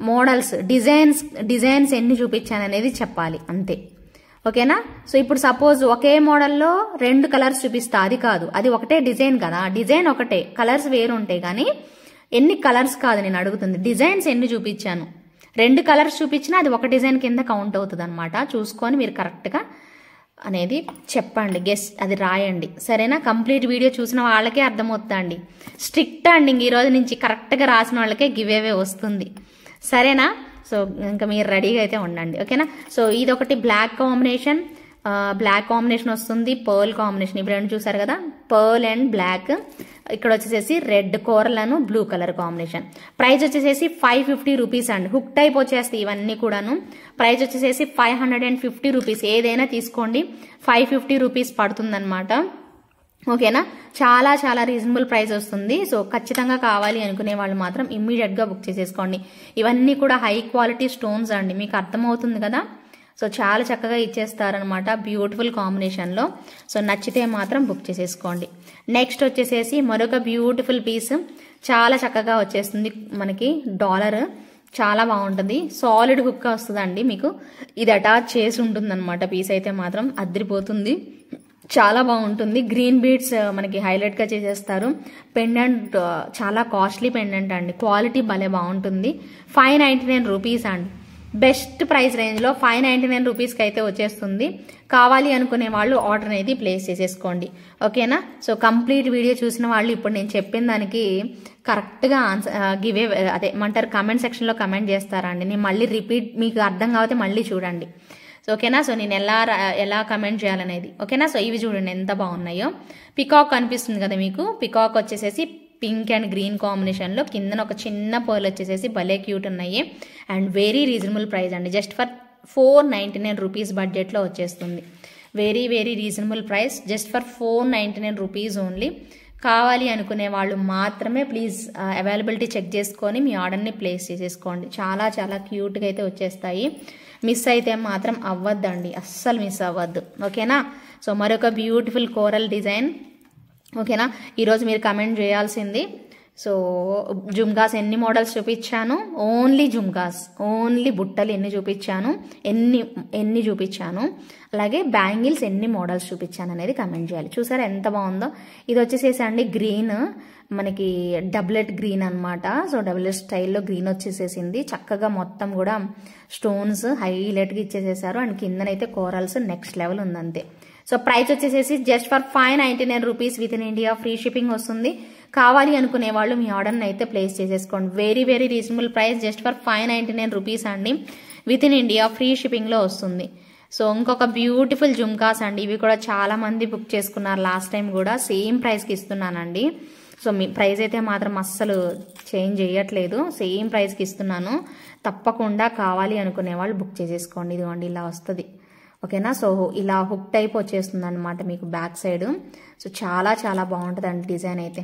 మోడల్స్ డిజైన్స్ ఎన్ని చూపించాను అనేది చెప్పాలి అంతే, ఓకేనా. సో ఇప్పుడు సపోజ్ ఒకే మోడల్లో 2 కలర్స్ చూపిస్తా, అది కాదు, అది ఒకటే డిజైన్ కదా, డిజైన్ ఒకటే, కలర్స్ వేరు ఉంటాయి కానీ ఎన్ని కలర్స్ కాదు నేను అడుగుతుంది, డిజైన్స్ ఎన్ని చూపించాను. 2 కలర్స్ చూపించినా అది ఒక డిజైన్ కింద కౌంట్ అవుతుంది అనమాట. చూసుకొని మీరు కరెక్ట్గా అనేది చెప్పండి, గెస్ అది రాయండి, సరేనా. కంప్లీట్ వీడియో చూసిన వాళ్ళకే అర్థమవుతుందండి, స్ట్రిక్ట్ అండి. ఈ రోజు నుంచి కరెక్ట్గా రాసిన వాళ్ళకే గివ్ అవే వస్తుంది, సరేనా. సో ఇంకా మీరు రెడీగా అయితే ఉండండి, ఓకేనా. సో ఇది ఒకటి బ్లాక్ కాంబినేషన్ వస్తుంది, పర్ల్ కాంబినేషన్. ఇప్పుడు రెండు చూసారు కదా, పర్ల్ అండ్ బ్లాక్. ఇక్కడ వచ్చేసేసి రెడ్ కోరలను బ్లూ కలర్ కాంబినేషన్. ప్రైస్ వచ్చేసేసి 550 రూపీస్ అండి. హుక్ టైప్ వచ్చేస్తాయి ఇవన్నీ కూడాను. ప్రైస్ వచ్చేసేసి 550 రూపీస్. ఏదైనా తీసుకోండి, 550 రూపీస్ పడుతుందన్నమాట, ఓకేనా. చాలా చాలా రీజనబుల్ ప్రైస్ వస్తుంది. సో ఖచ్చితంగా కావాలి అనుకునే వాళ్ళు మాత్రం ఇమ్మీడియట్గా బుక్ చేసేసుకోండి. ఇవన్నీ కూడా హై క్వాలిటీ స్టోన్స్ అండి, మీకు అర్థమవుతుంది కదా. సో చాలా చక్కగా ఇచ్చేస్తారనమాట, బ్యూటిఫుల్ కాంబినేషన్లో. సో నచ్చితే మాత్రం బుక్ చేసేసుకోండి. నెక్స్ట్ వచ్చేసేసి మరొక బ్యూటిఫుల్ పీస్, చాలా చక్కగా వచ్చేస్తుంది మనకి, డాలర్, చాలా బాగుంటుంది. సాలిడ్ హుక్ వస్తుందండి మీకు, ఇది అటాచ్ చేసి ఉంటుంది అనమాట. పీస్ అయితే మాత్రం అదిరిపోతుంది, చాలా బాగుంటుంది. గ్రీన్ బీడ్స్ మనకి హైలైట్గా చేసేస్తారు. పెండెంట్ చాలా కాస్ట్లీ పెండెంట్ అండి, క్వాలిటీ భలే బాగుంటుంది. 599 రూపీస్ అండి, బెస్ట్ ప్రైస్ రేంజ్లో 599 రూపీస్కి అయితే వచ్చేస్తుంది. కావాలి అనుకునే వాళ్ళు ఆర్డర్ అనేది ప్లేస్ చేసేసుకోండి, ఓకేనా. సో కంప్లీట్ వీడియో చూసిన వాళ్ళు ఇప్పుడు నేను చెప్పిన దానికి కరెక్ట్గా ఆన్సర్ అదే ఏమంటారు కామెంట్ సెక్షన్లో కమెంట్ చేస్తారండి. నేను మళ్ళీ రిపీట్, మీకు అర్థం కాకపోతే మళ్ళీ చూడండి, సో ఓకేనా. సో నేను ఎలా కమెంట్ చేయాలనేది, ఓకేనా. సో ఇవి చూడండి ఎంత బాగున్నాయో. పికాక్ కనిపిస్తుంది కదా మీకు, పికాక్ వచ్చేసేసి పింక్ అండ్ గ్రీన్ కాంబినేషన్లో, కిందన ఒక చిన్న పర్ల్ వచ్చేసేసి భలే క్యూట్ ఉన్నాయి. అండ్ వెరీ రీజనబుల్ ప్రైస్ అండి, జస్ట్ ఫర్ 499 రూపీస్ బడ్జెట్లో వచ్చేస్తుంది. Very very reasonable price, just for 499 rupees only. కావాలి అనుకునే వాళ్ళు మాత్రమే ప్లీజ్ అవైలబిలిటీ చెక్ చేసుకొని మీ ఆర్డర్ని ప్లేస్ చేసేసుకోండి. చాలా చాలా క్యూట్గా అయితే వచ్చేస్తాయి. మిస్ అయితే మాత్రం అవ్వద్దండి, అస్సలు మిస్ అవ్వద్దు, ఓకేనా. సో మరొక బ్యూటిఫుల్ కోరల్ డిజైన్, ఓకేనా. ఈరోజు మీరు కమెంట్ చేయాల్సింది సో జుమ్కాస్ ఎన్ని మోడల్స్ చూపించాను, ఓన్లీ జుమ్కాస్, ఓన్లీ బుట్టలు ఎన్ని చూపించాను, అలాగే బ్యాంగిల్స్ ఎన్ని మోడల్స్ చూపించాను అనేది కమెంట్ చేయాలి. చూసారా ఎంత బాగుందో. ఇది వచ్చేసేసి అండి గ్రీన్, మనకి డబ్లెట్ గ్రీన్ అనమాట. సో డబ్లెట్ స్టైల్లో గ్రీన్ వచ్చేసేసింది. చక్కగా మొత్తం కూడా స్టోన్స్ హైలైట్గా ఇచ్చేసేసారు. అండ్ కిందనైతే కోరల్స్ నెక్స్ట్ లెవెల్ ఉందంతే. సో ప్రైస్ వచ్చేసేసి just for 599 rupees with in India, free shipping వస్తుంది. కావాలి అనుకునే వాళ్ళు మీ ఆర్డర్ని అయితే ప్లేస్ చేసేసుకోండి. Very very reasonable price, just for 599 rupees అండి, విత్ ఇన్ ఇండియా ఫ్రీ షిప్పింగ్లో వస్తుంది. సో ఇంకొక బ్యూటిఫుల్ జుమ్కాస్ అండి, ఇవి కూడా చాలా మంది బుక్ చేసుకున్నారు లాస్ట్ టైం కూడా. సేమ్ ప్రైస్కి ఇస్తున్నానండి. సో మీ ప్రైస్ అయితే మాత్రం అస్సలు చేంజ్ చేయట్లేదు, సేమ్ ప్రైస్కి ఇస్తున్నాను. తప్పకుండా కావాలి అనుకునే వాళ్ళు బుక్ చేసేసుకోండి. ఇదిగోండి ఇలా వస్తుంది, ఓకేనా. సో ఇలా హుక్ టైప్ వచ్చేస్తుంది అనమాట మీకు బ్యాక్ సైడ్. సో చాలా చాలా బాగుంటుంది అండి డిజైన్ అయితే,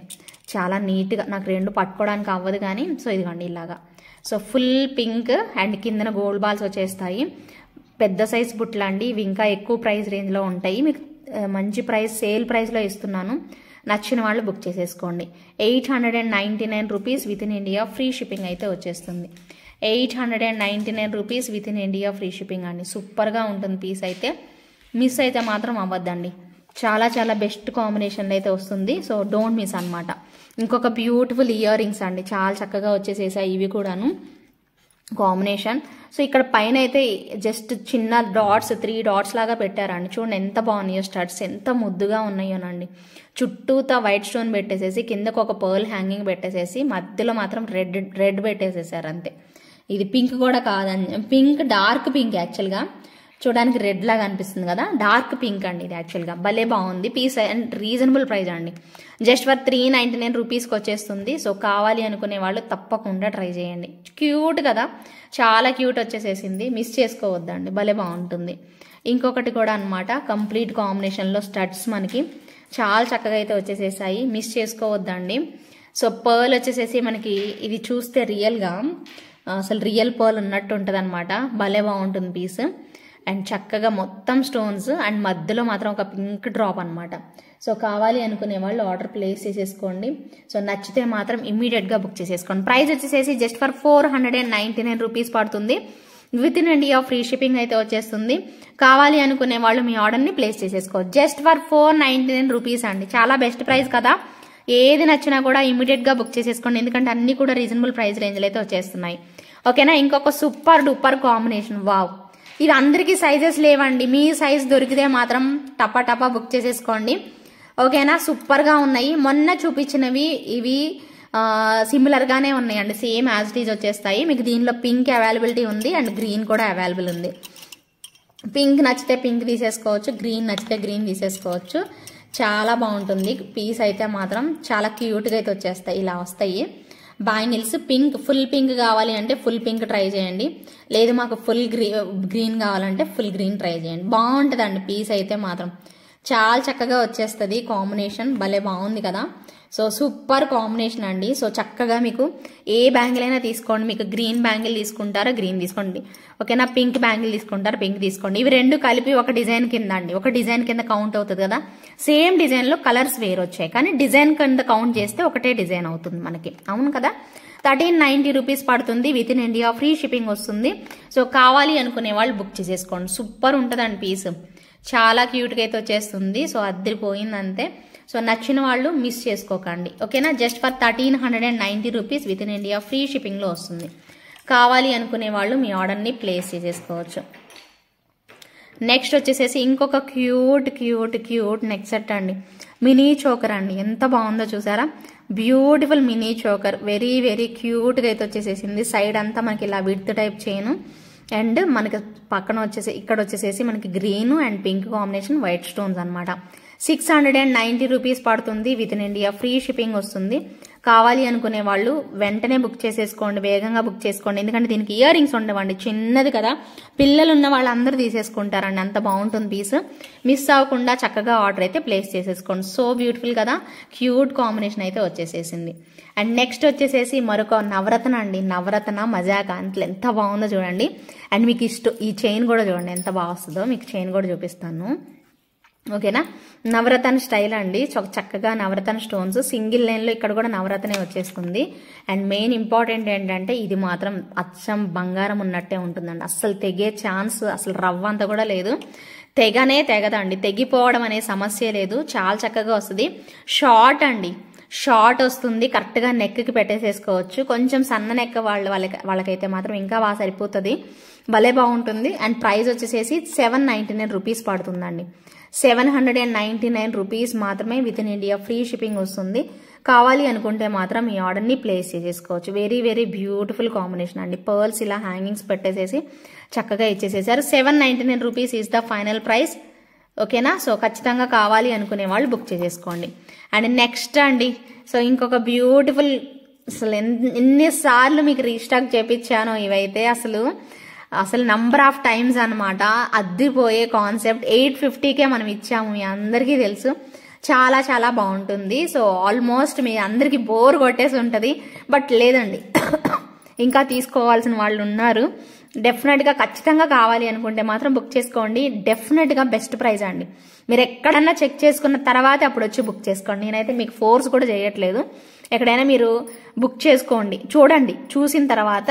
చాలా నీట్గా. నాకు రెండు పట్టుకోవడానికి అవ్వదు కానీ, సో ఇదిగోండి ఇలాగా. సో ఫుల్ పింక్ అండ్ కిందన గోల్డ్ బాల్స్ వచ్చేస్తాయి. పెద్ద సైజ్ బుట్టలు అండి ఇవి, ఇంకా ఎక్కువ ప్రైస్ రేంజ్లో ఉంటాయి. మీకు మంచి ప్రైస్, సేల్ ప్రైస్లో ఇస్తున్నాను. నచ్చిన వాళ్ళు బుక్ చేసేసుకోండి. 899 rupees with in India, free shipping అయితే వచ్చేస్తుంది. 899 rupees with in India, free shipping అండి. సూపర్గా ఉంటుంది పీస్ అయితే, మిస్ అయితే మాత్రం అవ్వద్దండి. చాలా చాలా బెస్ట్ కాంబినేషన్లో అయితే వస్తుంది. సో డోంట్ మిస్ అనమాట. ఇంకొక బ్యూటిఫుల్ ఇయర్ రింగ్స్ అండి, చాలా చక్కగా వచ్చేసేసాయి ఇవి కూడాను కాంబినేషన్. సో ఇక్కడ పైన అయితే జస్ట్ చిన్న డాట్స్, 3 డాట్స్ లాగా పెట్టారండి. చూడండి ఎంత బాగున్నాయో స్టడ్స్, ఎంత ముద్దుగా ఉన్నాయోనండి. చుట్టూతా వైట్ స్టోన్ పెట్టేసేసి, కిందకు ఒక పర్ల్ హ్యాంగింగ్ పెట్టేసేసి, మధ్యలో మాత్రం రెడ్ పెట్టేసేసారు అంతే. ఇది పింక్ కూడా కాదండి, పింక్ డార్క్ పింక్ యాక్చువల్గా, చూడడానికి రెడ్ లాగా అనిపిస్తుంది కదా, డార్క్ పింక్ అండి ఇది యాక్చువల్గా. భలే బాగుంది పీస్ అండ్ రీజనబుల్ ప్రైస్ అండి, జస్ట్ ఫర్ 399 రూపీస్కి వచ్చేస్తుంది. సో కావాలి అనుకునే వాళ్ళు తప్పకుండా ట్రై చేయండి. క్యూట్ కదా, చాలా క్యూట్ వచ్చేసేసింది, మిస్ చేసుకోవద్దండి, భలే బాగుంటుంది. ఇంకొకటి కూడా అనమాట, కంప్లీట్ కాంబినేషన్లో స్టడ్స్ మనకి చాలా చక్కగా అయితే వచ్చేసేసాయి, మిస్ చేసుకోవద్దండి. సో పర్ల్ వచ్చేసేసి మనకి ఇది చూస్తే రియల్గా అసలు రియల్ పర్ల్ ఉన్నట్టు ఉంటుంది అనమాట, భలే బాగుంటుంది పీస్. అండ్ చక్కగా మొత్తం స్టోన్స్ అండ్ మధ్యలో మాత్రం ఒక పింక్ డ్రాప్ అనమాట. సో కావాలి అనుకునే వాళ్ళు ఆర్డర్ ప్లేస్ చేసేసుకోండి. సో నచ్చితే మాత్రం ఇమ్మీడియట్గా బుక్ చేసేసుకోండి. ప్రైస్ వచ్చేసేసి జస్ట్ ఫర్ 499 రూపీస్ పడుతుంది, with in India free shipping అయితే వచ్చేస్తుంది. కావాలి అనుకునే వాళ్ళు మీ ఆర్డర్ని ప్లేస్ చేసేసుకోవచ్చు. జస్ట్ ఫర్ 499 రూపీస్ అండి, చాలా బెస్ట్ ప్రైస్ కదా. ఏది నచ్చినా కూడా ఇమ్మీడియట్గా బుక్ చేసేసుకోండి, ఎందుకంటే అన్ని కూడా రీజనబుల్ ప్రైస్ రేంజ్లో అయితే వచ్చేస్తున్నాయి, ఓకేనా. ఇంకొక సూపర్ డూపర్ కాంబినేషన్, వావ్. ఇవి అందరికీ సైజెస్ లేవండి, మీ సైజ్ దొరికితే మాత్రం టపా బుక్ చేసేసుకోండి, ఓకేనా. సూపర్గా ఉన్నాయి. మొన్న చూపించినవి ఇవి సిమిలర్గానే ఉన్నాయండి, సేమ్ యాజ్ ఇట్ ఈజ్ వచ్చేస్తాయి. మీకు దీనిలో పింక్ అవైలబిలిటీ ఉంది అండ్ గ్రీన్ కూడా అవైలబుల్ ఉంది. పింక్ నచ్చితే పింక్ తీసేసుకోవచ్చు, గ్రీన్ నచ్చితే గ్రీన్ తీసేసుకోవచ్చు. చాలా బాగుంటుంది పీస్ అయితే మాత్రం, చాలా క్యూట్గా అయితే వచ్చేస్తాయి, ఇలా వస్తాయి బ్యాంగిల్స్. పింక్, ఫుల్ పింక్ కావాలి అంటే ఫుల్ పింక్ ట్రై చేయండి, లేదు మాకు ఫుల్ గ్రీన్ కావాలంటే ఫుల్ గ్రీన్ ట్రై చేయండి. బాగుంటుందండి పీస్ అయితే మాత్రం, చాలా చక్కగా వచ్చేస్తుంది కాంబినేషన్, భలే బాగుంది కదా. సో సూపర్ కాంబినేషన్ అండి. సో చక్కగా మీకు ఏ బ్యాంగిల్ అయినా తీసుకోండి, మీకు గ్రీన్ బ్యాంగిల్ తీసుకుంటారా గ్రీన్ తీసుకోండి, ఓకేనా. పింక్ బ్యాంగిల్ తీసుకుంటారా పింక్ తీసుకోండి. ఇవి రెండు కలిపి ఒక డిజైన్ కింద అండి, ఒక డిజైన్ కింద కౌంట్ అవుతుంది కదా. సేమ్ డిజైన్లో కలర్స్ వేరు వచ్చాయి, కానీ డిజైన్ కింద కౌంట్ చేస్తే ఒకటే డిజైన్ అవుతుంది మనకి, అవును కదా. 1390 రూపీస్ పడుతుంది, with in India free shipping వస్తుంది. సో కావాలి అనుకునే వాళ్ళు బుక్ చేసేసుకోండి, సూపర్ ఉంటుందండి పీస్, చాలా క్యూట్గా అయితే వచ్చేస్తుంది. సో అద్దరిపోయిందంతే. సో నచ్చిన వాళ్ళు మిస్ చేసుకోకండి, ఓకేనా. Just for 1390 rupees with in India free షిప్పింగ్లో వస్తుంది. కావాలి అనుకునే వాళ్ళు మీ ఆర్డర్ని ప్లేస్ చేసేసుకోవచ్చు. నెక్స్ట్ వచ్చేసేసి ఇంకొక క్యూట్ నెక్ సెట్ అండి, మినీ చోకర్ అండి, ఎంత బాగుందో చూసారా. Beautiful mini choker, very very క్యూట్గా అయితే వచ్చేసేసింది. సైడ్ అంతా మనకి ఇలా విడ్త్ టైప్ చైన్ అండ్ మనకి పక్కన వచ్చేసి ఇక్కడ వచ్చేసేసి మనకి green and pink combination white stones అనమాట. 690 రూపీస్ పడుతుంది, with in India free shipping వస్తుంది. కావాలి అనుకునే వాళ్ళు వెంటనే బుక్ చేసేసుకోండి, వేగంగా బుక్ చేసుకోండి, ఎందుకంటే దీనికి ఇయర్ రింగ్స్ ఉండవండి, చిన్నది కదా, పిల్లలు ఉన్న వాళ్ళందరూ తీసేసుకుంటారండి, అంత బాగుంటుంది పీస్. మిస్ అవ్వకుండా చక్కగా ఆర్డర్ అయితే ప్లేస్ చేసేసుకోండి. సో బ్యూటిఫుల్ కదా, క్యూట్ కాంబినేషన్ అయితే వచ్చేసేసింది. అండ్ నెక్స్ట్ వచ్చేసేసి మరొక నవరత్న అండి, నవరత్న మజాకా, అంతలో ఎంత బాగుందో చూడండి. అండ్ మీకు ఈ చైన్ కూడా చూడండి ఎంత బాగా వస్తుందో, మీకు చైన్ కూడా చూపిస్తాను. ఓకేనా, నవరత్న స్టైల్ అండి, చక్కగా నవరత్న స్టోన్స్ సింగిల్ లైన్లో ఇక్కడ కూడా నవరత్నే వచ్చేస్తుంది. అండ్ మెయిన్ ఇంపార్టెంట్ ఏంటంటే ఇది మాత్రం అచ్చం బంగారం ఉన్నట్టే ఉంటుందండి, అస్సలు తెగే ఛాన్స్ అసలు రవ్వ అంతా కూడా లేదు, తెగదండి, తెగిపోవడం అనే సమస్య లేదు, చాలా చక్కగా వస్తుంది. షార్ట్ అండి, షార్ట్ వస్తుంది, కరెక్ట్గా నెక్కి పెట్టేసేసుకోవచ్చు. కొంచెం సన్న నెక్క వాళ్ళకైతే మాత్రం ఇంకా బాగా సరిపోతుంది, భలే బాగుంటుంది. అండ్ ప్రైస్ వచ్చేసేసి 799 రూపీస్ పడుతుందండి, 799 రూపీస్ మాత్రమే with in India free shipping వస్తుంది. కావాలి అనుకుంటే మాత్రం ఈ ఆర్డర్ని ప్లేస్ చేసేసుకోవచ్చు. వెరీ వెరీ బ్యూటిఫుల్ కాంబినేషన్ అండి, పర్ల్స్ ఇలా హ్యాంగింగ్స్ పెట్టేసేసి చక్కగా ఇచ్చేసేసారు. 799 rupees is the final price. ఓకేనా, సో ఖచ్చితంగా కావాలి అనుకునే వాళ్ళు బుక్ చేసేసుకోండి. అండ్ నెక్స్ట్ అండి, సో ఇంకొక బ్యూటిఫుల్, అసలు ఎన్నిసార్లు మీకు రీస్టాక్ చేపించానో ఇవైతే అసలు నంబర్ ఆఫ్ టైమ్స్ అనమాట. అద్దిపోయే కాన్సెప్ట్ 850కే మనం ఇచ్చాము, మీ అందరికీ తెలుసు, చాలా చాలా బాగుంటుంది. సో ఆల్మోస్ట్ మీ అందరికీ బోర్ కొట్టేసి ఉంటుంది, బట్ లేదండి ఇంకా తీసుకోవాల్సిన వాళ్ళు ఉన్నారు. డెఫినెట్గా ఖచ్చితంగా కావాలి అనుకుంటే మాత్రం బుక్ చేసుకోండి. డెఫినెట్గా బెస్ట్ ప్రైస్ అండి, మీరు ఎక్కడన్నా చెక్ చేసుకున్న తర్వాత అప్పుడు వచ్చి బుక్ చేసుకోండి. నేనైతే మీకు ఫోర్స్ కూడా చేయట్లేదు, ఎక్కడైనా మీరు బుక్ చేసుకోండి, చూడండి, చూసిన తర్వాత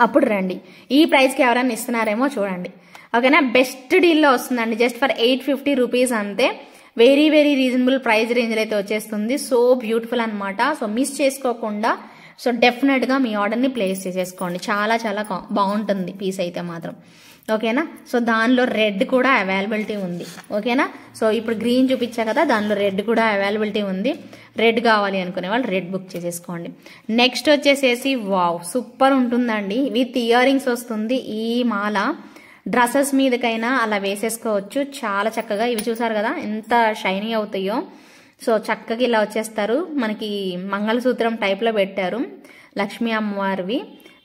అప్పుడు రండి. ఈ ప్రైస్కి ఎవరైనా ఇస్తున్నారేమో చూడండి. ఓకేనా, బెస్ట్ డీల్లో వస్తుందండి, జస్ట్ ఫర్ 850 రూపీస్ అంతే. వెరీ వెరీ రీజనబుల్ ప్రైస్ రేంజ్లో అయితే వచ్చేస్తుంది. సో బ్యూటిఫుల్ అనమాట. సో మిస్ చేసుకోకుండా సో డెఫినెట్గా మీ ఆర్డర్ని ప్లేస్ చేసేసుకోండి, చాలా చాలా బాగుంటుంది పీస్ అయితే మాత్రం. ఓకేనా, సో దానిలో రెడ్ కూడా అవైలబిలిటీ ఉంది. ఓకేనా, సో ఇప్పుడు గ్రీన్ చూపించా కదా, దానిలో రెడ్ కూడా అవైలబిలిటీ ఉంది. రెడ్ కావాలి అనుకునే వాళ్ళు రెడ్ బుక్ చేసేసుకోండి. నెక్స్ట్ వచ్చేసేసి వావ్, సూపర్ ఉంటుందండి, విత్ ఇయర్ రింగ్స్ వస్తుంది. ఈ మాల డ్రెస్సెస్ మీదకైనా అలా వేసేసుకోవచ్చు, చాలా చక్కగా. ఇవి చూసారు కదా ఎంత షైనీ అవుతాయో. సో చక్కగా ఇలా వచ్చేస్తారు, మనకి మంగళసూత్రం టైప్లో పెట్టారు, లక్ష్మీ అమ్మవారివి.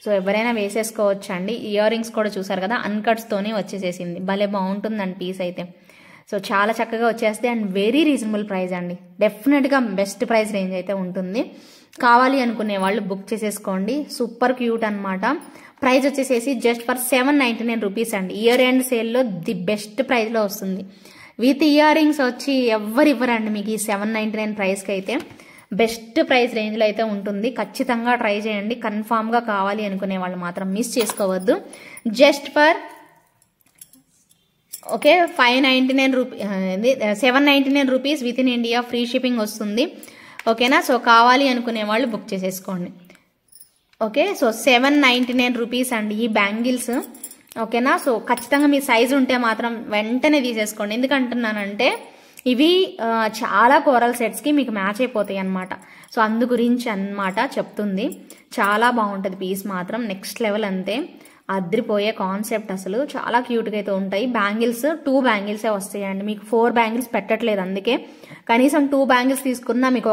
సో ఎవరైనా వేసేసుకోవచ్చు అండి. ఇయర్ రింగ్స్ కూడా చూసారు కదా, అన్కట్స్తోనే వచ్చేసేసింది, భలే బాగుంటుందండి పీస్ అయితే. సో చాలా చక్కగా వచ్చేస్తే అండ్ వెరీ రీజనబుల్ ప్రైస్ అండి, డెఫినెట్గా బెస్ట్ ప్రైస్ రేంజ్ అయితే ఉంటుంది. కావాలి అనుకునే వాళ్ళు బుక్ చేసేసుకోండి. సూపర్ క్యూట్ అనమాట. ప్రైస్ వచ్చేసేసి జస్ట్ ఫర్ 799 రూపీస్ అండి. ఇయర్ ఎండ్ సేల్లో ది బెస్ట్ ప్రైస్లో వస్తుంది. విత్ ఇయర్ రింగ్స్ వచ్చి ఎవరు ఇవ్వరండి మీకు ఈ 799 ప్రైస్కి అయితే. బెస్ట్ ప్రైస్ రేంజ్లో అయితే ఉంటుంది, ఖచ్చితంగా ట్రై చేయండి. కన్ఫామ్గా కావాలి అనుకునే వాళ్ళు మాత్రం మిస్ చేసుకోవద్దు. Just for 799 rupees with in India free shipping వస్తుంది. ఓకేనా, సో కావాలి అనుకునే వాళ్ళు బుక్ చేసేసుకోండి. ఓకే, సో 799 రూపీస్ అండి ఈ బ్యాంగిల్స్. ఓకేనా, సో ఖచ్చితంగా మీ సైజు ఉంటే మాత్రం వెంటనే తీసేసుకోండి. ఎందుకంటున్నానంటే ఇవి చాలా కోరల్ సెట్స్కి మీకు మ్యాచ్ అయిపోతాయి అనమాట. సో అందు గురించి అన్నమాట చెప్తుంది. చాలా బాగుంటుంది పీస్ మాత్రం, నెక్స్ట్ లెవెల్ అంతే, అద్రిపోయే కాన్సెప్ట్, అసలు చాలా క్యూట్గా అయితే ఉంటాయి. బ్యాంగిల్స్ 2 బ్యాంగిల్సే వస్తాయండి, మీకు 4 బ్యాంగిల్స్ పెట్టట్లేదు, అందుకే కనీసం 2 బ్యాంగిల్స్ తీసుకున్నా మీకు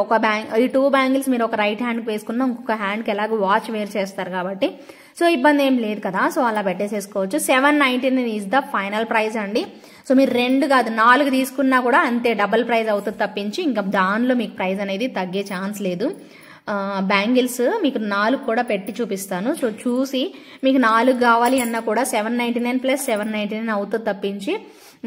ఈ 2 బ్యాంగిల్స్ మీరు ఒక రైట్ హ్యాండ్కి వేసుకున్నా ఇంకొక హ్యాండ్కి ఎలాగో వాచ్ వేర్ చేస్తారు కాబట్టి సో ఇబ్బంది ఏం లేదు కదా. సో అలా పెట్టేసేసుకోవచ్చు. 799 ఈజ్ ద ఫైనల్ ప్రైస్ అండి. సో మీరు 2 కాదు 4 తీసుకున్నా కూడా అంతే డబల్ ప్రైస్ అవుతుంది తప్పించి ఇంకా దానిలో మీకు ప్రైస్ అనేది తగ్గే ఛాన్స్ లేదు. బ్యాంగిల్స్ మీకు 4 కూడా పెట్టి చూపిస్తాను. సో చూసి మీకు 4 కావాలి అన్నా కూడా 799 ప్లస్ 799 అవుతుంది తప్పించి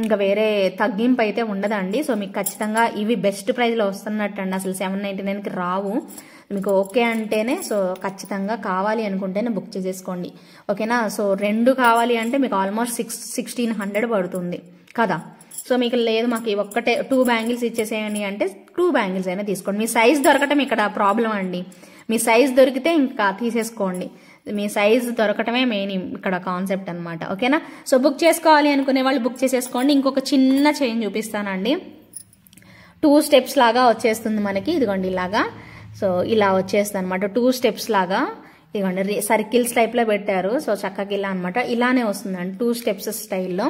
ఇంకా వేరే తగ్గింపు అయితే ఉండదండి. సో మీకు ఖచ్చితంగా ఇవి బెస్ట్ ప్రైస్లో వస్తున్నట్టు అండి, అసలు 799కి రావు. మీకు ఓకే అంటేనే సో ఖచ్చితంగా కావాలి అనుకుంటేనే బుక్ చేసేసుకోండి. ఓకేనా, సో 2 కావాలి అంటే మీకు ఆల్మోస్ట్ 1600 పడుతుంది కదా. సో మీకు లేదు మాకు ఒక్కటే 2 బ్యాంగిల్స్ ఇచ్చేసేయండి అంటే 2 బ్యాంగిల్స్ అయినా తీసుకోండి. మీ సైజ్ దొరకటం ఇక్కడ ప్రాబ్లం అండి, మీ సైజ్ దొరికితే ఇంకా తీసేసుకోండి. మీ సైజ్ దొరకటమే మెయిన్ ఇక్కడ కాన్సెప్ట్ అనమాట. ఓకేనా, సో బుక్ చేసుకోవాలి అనుకునే వాళ్ళు బుక్ చేసేసుకోండి. ఇంకొక చిన్న చైన్ చూపిస్తానండి, 2 స్టెప్స్ లాగా వచ్చేస్తుంది మనకి, ఇదిగోండి ఇలాగా. సో ఇలా వచ్చేస్తుంది అనమాట, 2 స్టెప్స్ లాగా. ఇదిగోండి సర్కిల్స్ టైప్లో పెట్టారు. సో చక్కగా ఇలా అనమాట, ఇలానే వస్తుందండి 2 స్టెప్స్ స్టైల్లో.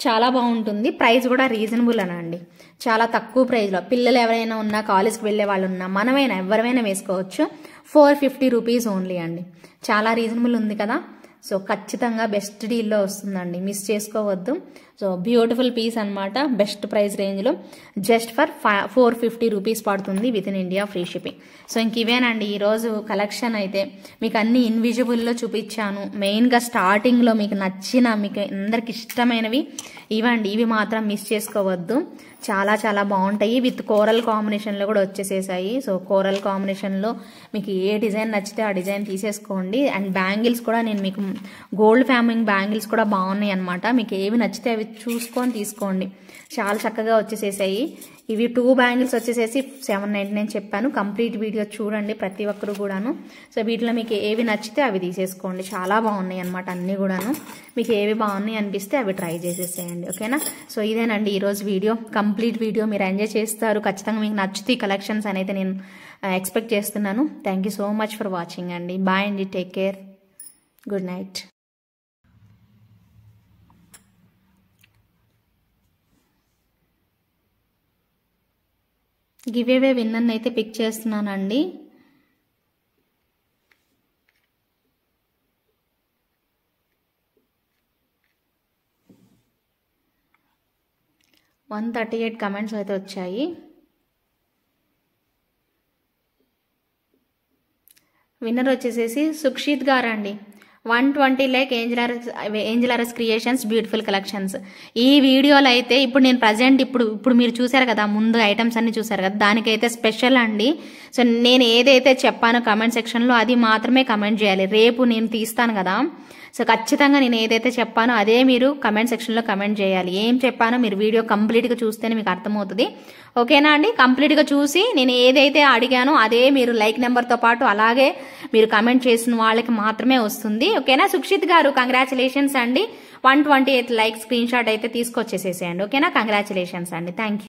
చాలా బాగుంటుంది. ప్రైస్ కూడా రీజనబుల్ అనండి, చాలా తక్కువ ప్రైస్లో. పిల్లలు ఎవరైనా ఉన్నా, కాలేజ్కి వెళ్ళే వాళ్ళు ఉన్నా, మనమైనా ఎవరైనా వేసుకోవచ్చు. 450 రూపీస్ ఓన్లీ అండి, చాలా రీజనబుల్ ఉంది కదా. సో ఖచ్చితంగా బెస్ట్ డీల్లో వస్తుందండి, మిస్ చేసుకోవద్దు. సో బ్యూటిఫుల్ పీస్ అనమాట, బెస్ట్ ప్రైస్ రేంజ్లో జస్ట్ ఫర్ 450 రూపీస్ పడుతుంది with in India free shipping. So ఇంక ఇవేనండి ఈరోజు కలెక్షన్ అయితే. మీకు అన్ని ఇన్విజిబుల్లో చూపించాను. మెయిన్గా స్టార్టింగ్లో మీకు నచ్చిన, మీకు అందరికి ఇష్టమైనవి ఇవండి, ఇవి మాత్రం మిస్ చేసుకోవద్దు. చాలా చాలా బాగుంటాయి. విత్ కోరల్ కాంబినేషన్లో కూడా వచ్చేసేసాయి. సో కోరల్ కాంబినేషన్లో మీకు ఏ డిజైన్ నచ్చితే ఆ డిజైన్ తీసేసుకోండి. అండ్ బ్యాంగిల్స్ కూడా నేను మీకు గోల్డ్ ఫ్యామింగ్ బ్యాంగిల్స్ కూడా బాగున్నాయి అనమాట. మీకు ఏవి నచ్చితే అవి చూసుకొని తీసుకోండి. చాలా చక్కగా వచ్చేసేసాయి. ఇవి 2 బ్యాంగిల్స్ వచ్చేసేసి 799 చెప్పాను. కంప్లీట్ వీడియో చూడండి ప్రతి ఒక్కరు కూడాను. సో వీటిలో మీకు ఏవి నచ్చితే అవి తీసేసుకోండి. చాలా బాగున్నాయి అనమాట అన్నీ కూడాను. మీకు ఏవి బాగున్నాయి అనిపిస్తే అవి ట్రై చేసేసేయండి. ఓకేనా? సో ఇదేనండి ఈరోజు వీడియో. కంప్లీట్ వీడియో మీరు ఎంజాయ్ చేస్తారు. ఖచ్చితంగా మీకు నచ్చుతాయి కలెక్షన్స్ అని అయితే నేను ఎక్స్పెక్ట్ చేస్తున్నాను. Thank you so much for watching అండి. బాయ్ అండి. Take care. Good night. Give away winner అయితే పిక్ చేస్తున్నానండి. వన్ 38 కమెంట్స్ అయితే వచ్చాయి. విన్నర్ వచ్చేసేసి సుక్షిత్ గారు అండి. 120 లైక్ ఏంజలారస్ క్రియేషన్స్ బ్యూటిఫుల్ కలెక్షన్స్. ఈ వీడియోలో అయితే ఇప్పుడు నేను ప్రజెంట్ ఇప్పుడు మీరు చూసారు కదా, ముందు ఐటమ్స్ అన్ని చూసారు కదా, దానికైతే స్పెషల్ అండి. సో నేను ఏదైతే చెప్పానో కమెంట్ సెక్షన్లో అది మాత్రమే కమెంట్ చేయాలి. రేపు నేను తీస్తాను కదా, సో ఖచ్చితంగా నేను ఏదైతే చెప్పానో అదే మీరు కమెంట్ సెక్షన్లో కమెంట్ చేయాలి. ఏం చెప్పానో మీరు వీడియో కంప్లీట్గా చూస్తేనే మీకు అర్థమవుతుంది. ఓకేనా అండి? కంప్లీట్గా చూసి నేను ఏదైతే అడిగానో అదే మీరు లైక్ నెంబర్తో పాటు అలాగే మీరు కమెంట్ చేసిన వాళ్ళకి మాత్రమే వస్తుంది. ఓకేనా? సుక్షిత్ గారు కంగ్రాచులేషన్స్ అండి. 128 లైక్ స్క్రీన్ షాట్ అయితే తీసుకొచ్చేసేసేయండి. ఓకేనా? కంగ్రాచులేషన్స్ అండి. Thank you.